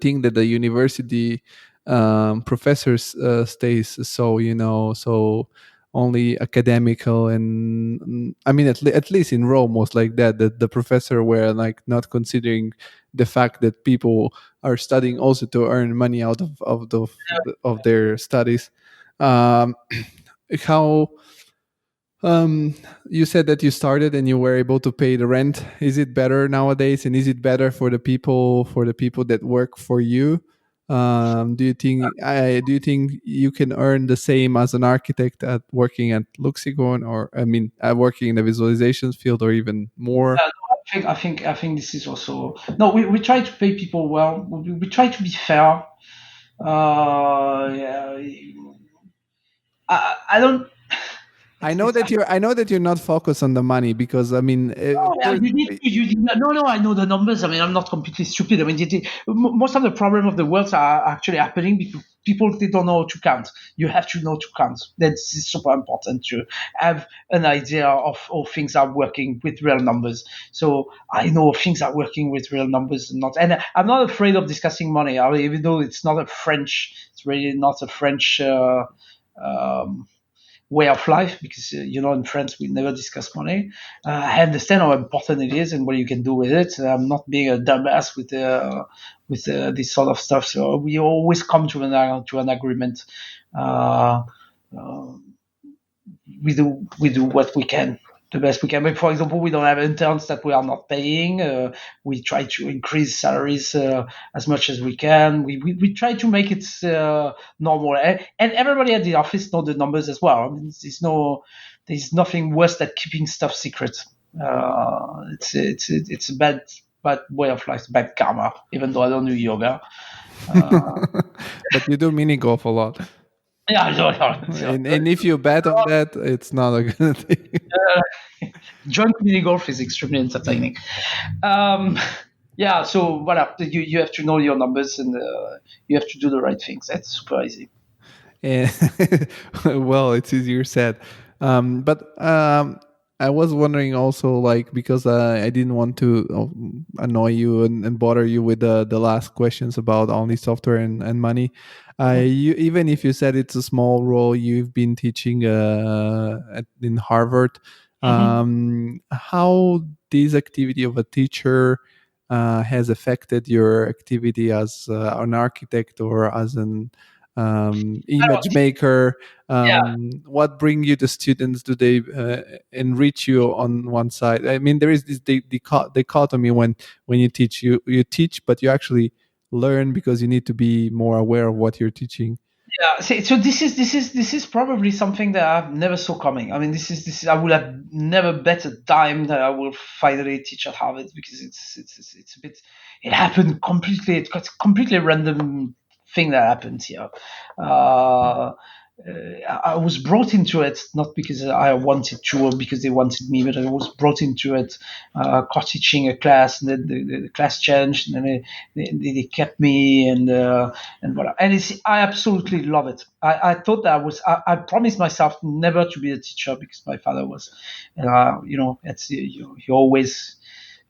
thing that the university professors stays so only academical, and I mean at least in Rome was like that the professor were like not considering the fact that people are studying also to earn money out of their studies. um, how you said that you started and you were able to pay the rent. Is it better nowadays, and is it better for the people that work for you? Do you think you can earn the same as an architect at working at Luxigon, or I mean, working in the visualizations field, or even more? I think this is also no. We try to pay people well. We try to be fair. Yeah, I don't. I know that you're not focused on the money because I mean, No, I know the numbers. I mean, I'm not completely stupid. I mean, most of the problem of the world are actually happening people, they don't know how to count. You have to know to count. That's super important to have an idea of how things are working with real numbers. So I know things are working with real numbers and not. And I'm not afraid of discussing money, even though it's really not a French way of life, because in France we never discuss money. I understand how important it is and what you can do with it. I'm not being a dumbass with this sort of stuff. So we always come to an agreement. We do what we can, the best we can. But for example, we don't have interns that we are not paying. We try to increase salaries as much as we can. We try to make it normal, and everybody at the office know the numbers as well. I mean, there's nothing worse than keeping stuff secret. It's a bad way of life, bad karma. Even though I don't do yoga, but you do mini golf a lot. Yeah, I don't know. And if you bet on that, it's not a good thing. Joint mini golf is extremely entertaining. So you have to know your numbers, and you have to do the right things. That's super easy. Well, it's easier said. But I was wondering also, like, because I didn't want to annoy you and bother you with the last questions about only software and money. Even if you said it's a small role, you've been teaching in Harvard. How this activity of a teacher has affected your activity as an architect or as an image maker? What bring you the students? Do they enrich you on one side? I mean, there is this dichotomy when you teach, you teach, but you actually learn because you need to be more aware of what you're teaching. Yeah, so this is probably something that I've never saw coming. I mean, this is I would have never bet a dime that I will finally teach at Harvard, because it's a bit, it happened completely. It's got completely random thing that happened here. I was brought into it not because I wanted to or because they wanted me, but I was brought into it co-teaching a class, and then the class changed, and then they kept me, and whatever. And I absolutely love it. I thought that I promised myself never to be a teacher because my father was, it's you always.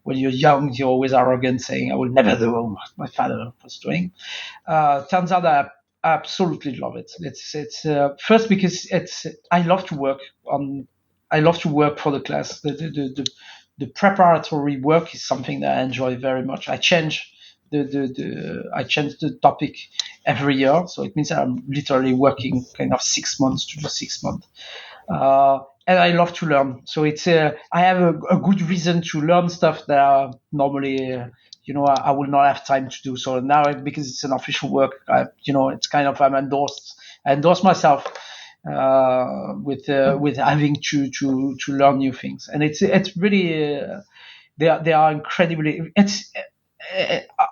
When you're young, you're always arrogant, saying, "I will never do what my father was doing." Turns out that I absolutely love it. It's first because I love to work for the class. The preparatory work is something that I enjoy very much. I change the topic every year, so it means I'm literally working kind of 6 months to do 6 months. And I love to learn. So I have a good reason to learn stuff that normally, I will not have time to do. So now, because it's an official work, it's kind of, I endorse myself with having to learn new things. And it's really, they are incredibly,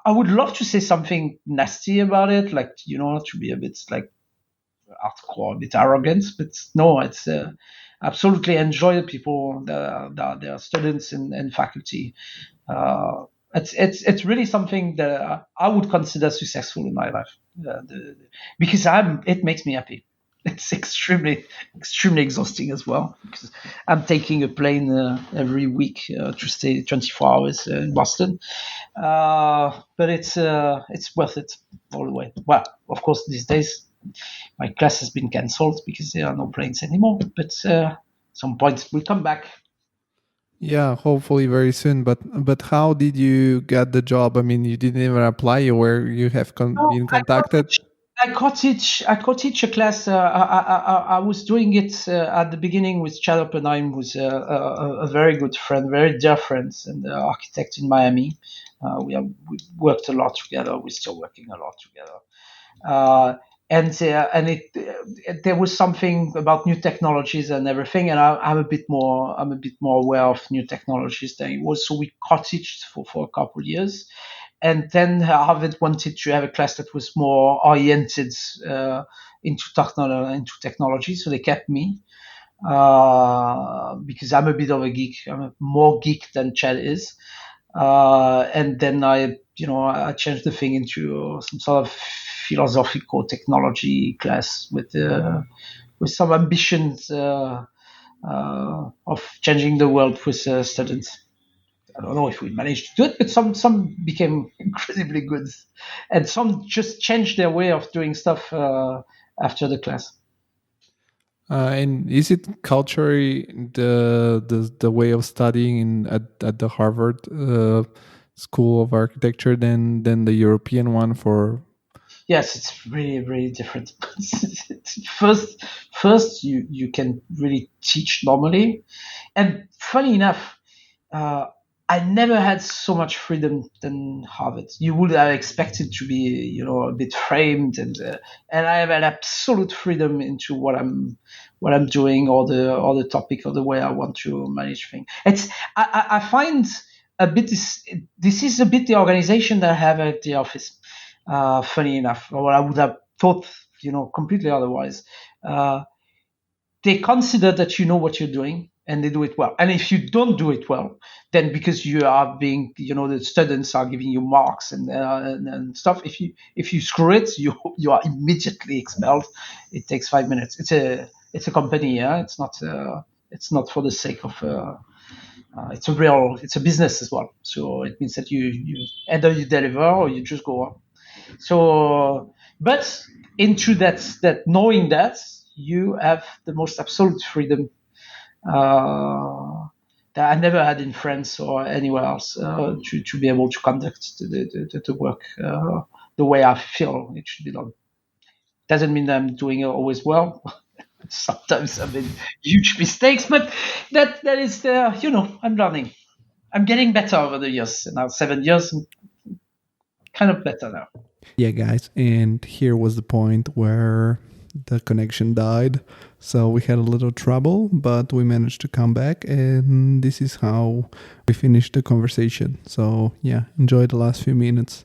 I would love to say something nasty about it, like, to be a bit like hardcore, a bit arrogant, but no, it's, absolutely enjoy the people that are students and faculty. It's really something that I would consider successful in my life, because it makes me happy. It's extremely exhausting as well, because I'm taking a plane every week to stay 24 hours in Boston, but it's worth it all the way. Well, of course, these days my class has been cancelled because there are no planes anymore, but some point we'll come back. Yeah, hopefully very soon. But how did you get the job? I mean, you didn't even apply. You have been contacted. I co-teach a class. I was doing it at the beginning with Chad Oppenheim, who's a very good friend, very dear friends, and architect in Miami. We worked a lot together. We're still working a lot together. There was something about new technologies and everything, and I'm a bit more aware of new technologies than he was. So we co-taught for a couple of years, and then Harvard wanted to have a class that was more oriented into technology, so they kept me because I'm a bit of a geek. I'm more geek than Chad is, and then I changed the thing into some sort of philosophical technology class with some ambitions of changing the world with students. I don't know if we managed to do it, but some became incredibly good, and some just changed their way of doing stuff after the class. And is it culturally the way of studying at the Harvard School of Architecture than the European one for? Yes, it's really, really different. First, you can really teach normally, and funny enough, I never had so much freedom than Harvard. You would have expected to be, a bit framed, and I have had absolute freedom into what I'm doing, or the topic, or the way I want to manage things. I find a bit this is a bit the organization that I have at the office. Funny enough, or I would have thought, completely otherwise. They consider that you know what you're doing, and they do it well. And if you don't do it well, then because you are being, the students are giving you marks and stuff. If you screw it, you are immediately expelled. It takes 5 minutes. It's a company, yeah. It's not for the sake of. It's a business as well. So it means that you either you deliver or you just go on. So, but into that knowing that you have the most absolute freedom that I never had in France or anywhere else to be able to conduct the work the way I feel it should be done. Doesn't mean that I'm doing it always well. Sometimes I made huge mistakes, but that is I'm learning. I'm getting better over the years. Now 7 years, I'm kind of better now. Yeah, guys, and here was the point where the connection died. So we had a little trouble, but we managed to come back, and this is how we finished the conversation. So yeah, enjoy the last few minutes.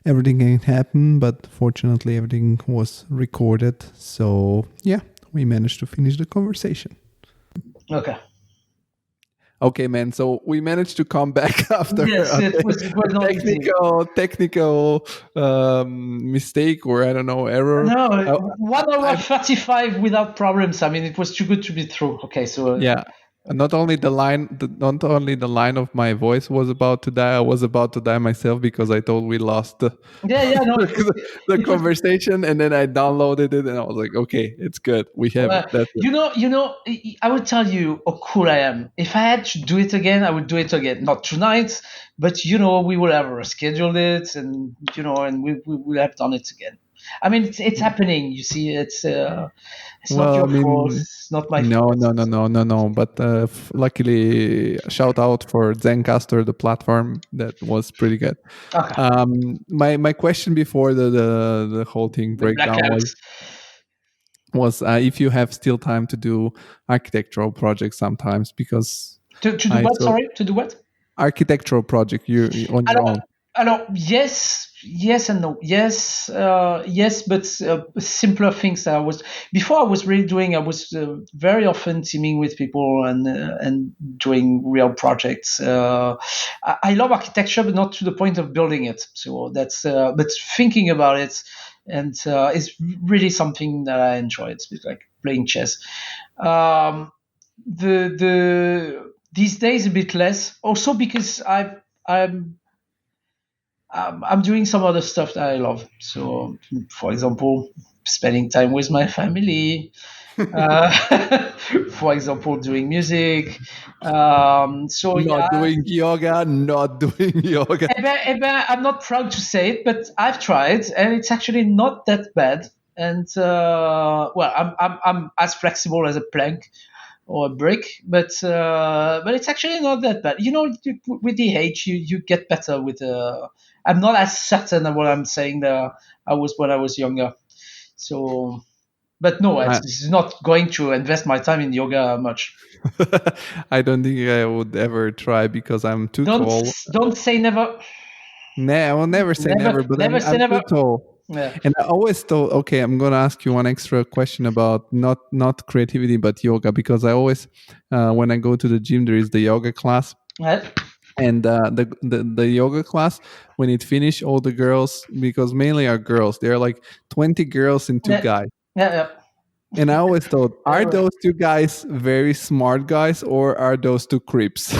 Everything can happen, but fortunately everything was recorded. So yeah, we managed to finish the conversation. Okay, man. So we managed to come back after it was technical mistake, or I don't know, error. No, 1 hour 35 without problems. I mean, it was too good to be true. Okay, so yeah. Not only the line of my voice was about to die, I was about to die myself because I thought we lost the conversation, and then I downloaded it and I was like, okay, it's good. We have it. That's it. I would tell you how cool I am. If I had to do it again, I would do it again. Not tonight, but we will have rescheduled it, and and we will have done it again. I mean, it's happening. You see, it's not your fault. It's not my fault. No. But luckily, shout out for Zencastr, the platform. That was pretty good. Okay. My question before the whole thing breakdown was if you have still time to do architectural projects sometimes, because to do what? Sorry, to do what? Architectural project you on your own. Yes and no. Yes, but simpler things. I was really doing. I was very often teaming with people and doing real projects. I love architecture, but not to the point of building it. So that's. But thinking about it, and it's really something that I enjoy. It's a bit like playing chess. These days a bit less. Also because I'm doing some other stuff that I love. So, for example, spending time with my family. For example, doing music. Doing yoga. I'm not proud to say it, but I've tried, and it's actually not that bad. And I'm as flexible as a plank or a brick, but it's actually not that bad. With the age, you get better with. I'm not as certain of what I'm saying that I was when I was younger. So, but no, it's not going to invest my time in yoga much. I don't think I would ever try because I'm too tall. Don't say never. Nah, I will never say never, but I'm too tall. Yeah. And I always thought, okay, I'm going to ask you one extra question about not creativity, but yoga, because I always, when I go to the gym, there is the yoga class. What? And the yoga class, when it finished, all the girls, because mainly are girls, there are like 20 girls and 2 Yeah, guys. yeah. And I always thought, are Anyway. those 2 guys very smart guys, or are those 2 creeps?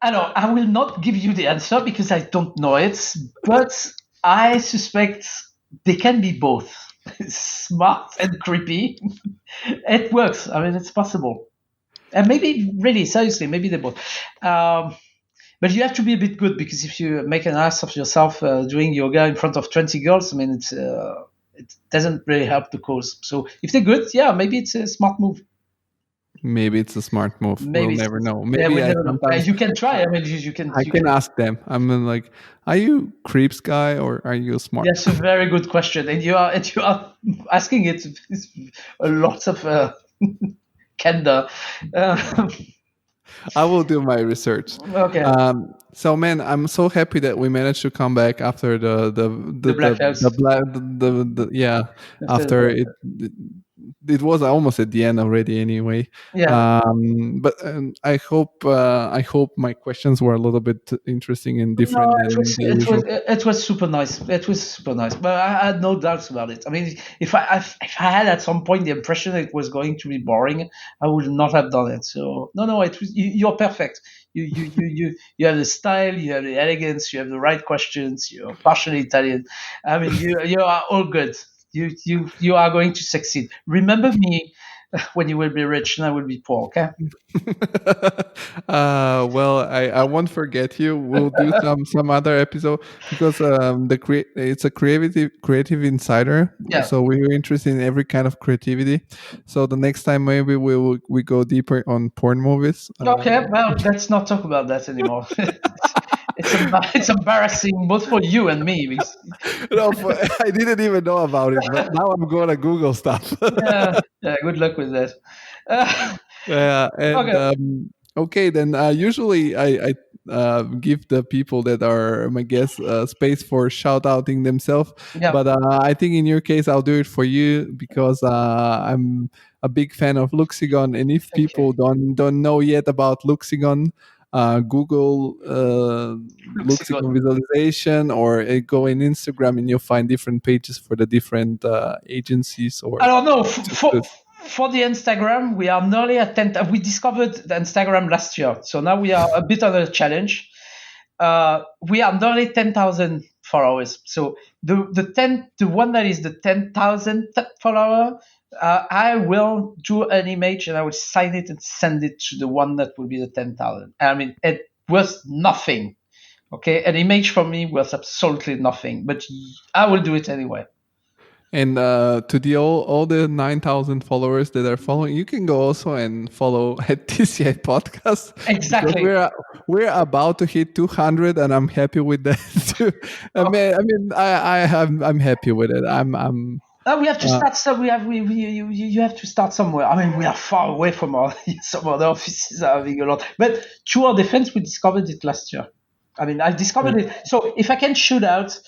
I will not give you the answer because I don't know it, but I suspect they can be both smart and creepy. It works. I mean, it's possible. And maybe, really, seriously, maybe they both. But you have to be a bit good, because if you make an ass of yourself doing yoga in front of 20 girls, I mean, it doesn't really help the cause. So if they're good, yeah, maybe it's a smart move. Maybe it's a smart move. Maybe We'll it's- never know. Yeah, Maybe we I never know. sometimes You can try. I mean, you can. I can ask them. I'm like, are you creeps guy or are you smart? That's a very good question, and you are asking it with a lot of candor. I will do my research. Okay. So man, I'm so happy that we managed to come back after the blackouts. after it was almost at the end already anyway. Yeah. But I hope my questions were a little bit interesting and different No, than the usual. it was super nice. It was super nice, but I had no doubts about it. I mean, if I had at some point the impression that it was going to be boring, I would not have done it. So no, it was you're perfect. You have the style, you have the elegance, you have the right questions. You're partially Italian. I mean, you are all good. You are going to succeed. Remember me when you will be rich and I will be poor. Okay. Well, I won't forget you. We'll do some other episode because it's a creative insider. Yeah. So we're interested in every kind of creativity. So the next time maybe we go deeper on porn movies. Okay. Well, let's not talk about that anymore. It's embarrassing both for you and me. Because, No, I didn't even know about it, but now I'm gonna Google stuff. yeah. Good luck with that. Yeah, and okay, then usually I give the people that are my guests space for shout outing themselves. Yeah. But I think in your case, I'll do it for you because I'm a big fan of Luxigon, and if people don't know yet about Luxigon, Google Luxigon visualization or go in Instagram and you'll find different pages for the different agencies. Or I don't know. For the Instagram, we are nearly at 10. We discovered the Instagram last year, so now we are a bit on a challenge. We are nearly 10,000 followers. So the one that is the 10,000 follower, I will do an image and I will sign it and send it to the one that will be the 10,000. I mean, it was nothing. Okay, an image for me was absolutely nothing, but I will do it anyway. And to the all the 9,000 followers that are following, you can go also and follow at TCI Podcast. Exactly. We're about to hit 200, and I'm happy with that too. I'm happy with it. We have to start. So you have to start somewhere. I mean, we are far away from some other offices are having a lot. But to our defense, we discovered it last year. I mean, I discovered it. So if I can shoot out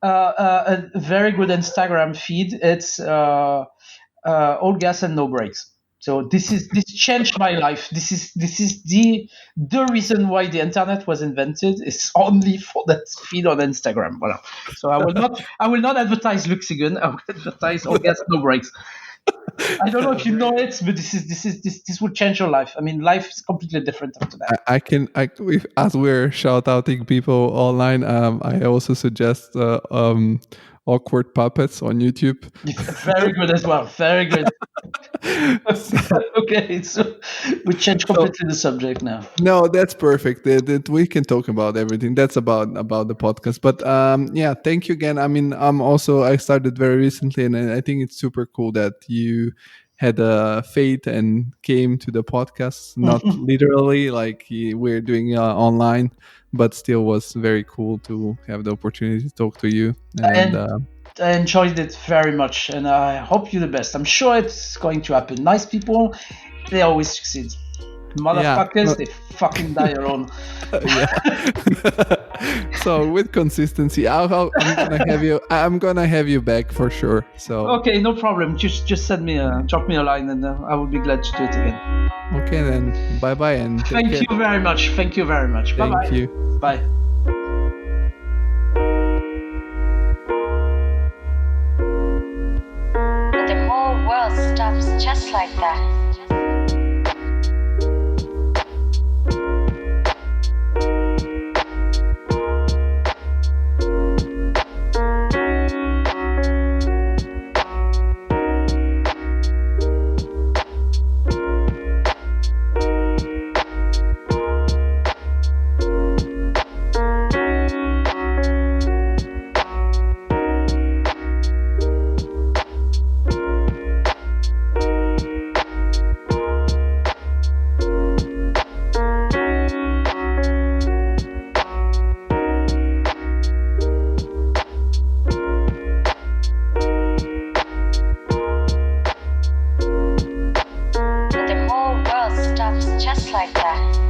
a very good Instagram feed, it's all gas and no brakes. So this changed my life. This is the reason why the internet was invented. It's only for that feed on Instagram. Voilà. So I will not advertise Luxigon. I will advertise all gas no brakes. I don't know if you know it, but this will change your life. I mean, life is completely different after that. As we're shout outing people online, I also suggest awkward puppets on YouTube. Very good as well. Very good. Okay, so we change completely the subject now. No, that's perfect. That we can talk about everything. That's about the podcast. But yeah, thank you again. I mean, I started very recently, and I think it's super cool that you had faith and came to the podcast. Not literally like we're doing online, but still was very cool to have the opportunity to talk to you. And I enjoyed it very much, and I hope you the best. I'm sure it's going to happen. Nice people, they always succeed. Motherfuckers, they fucking die alone. So with consistency, I'm gonna have you back for sure. So okay, no problem. Just drop me a line, and I will be glad to do it again. Okay, then bye bye and thank you very much. Thank you very much. Bye bye. Thank you. Bye. The whole world stops just like that. Just like that.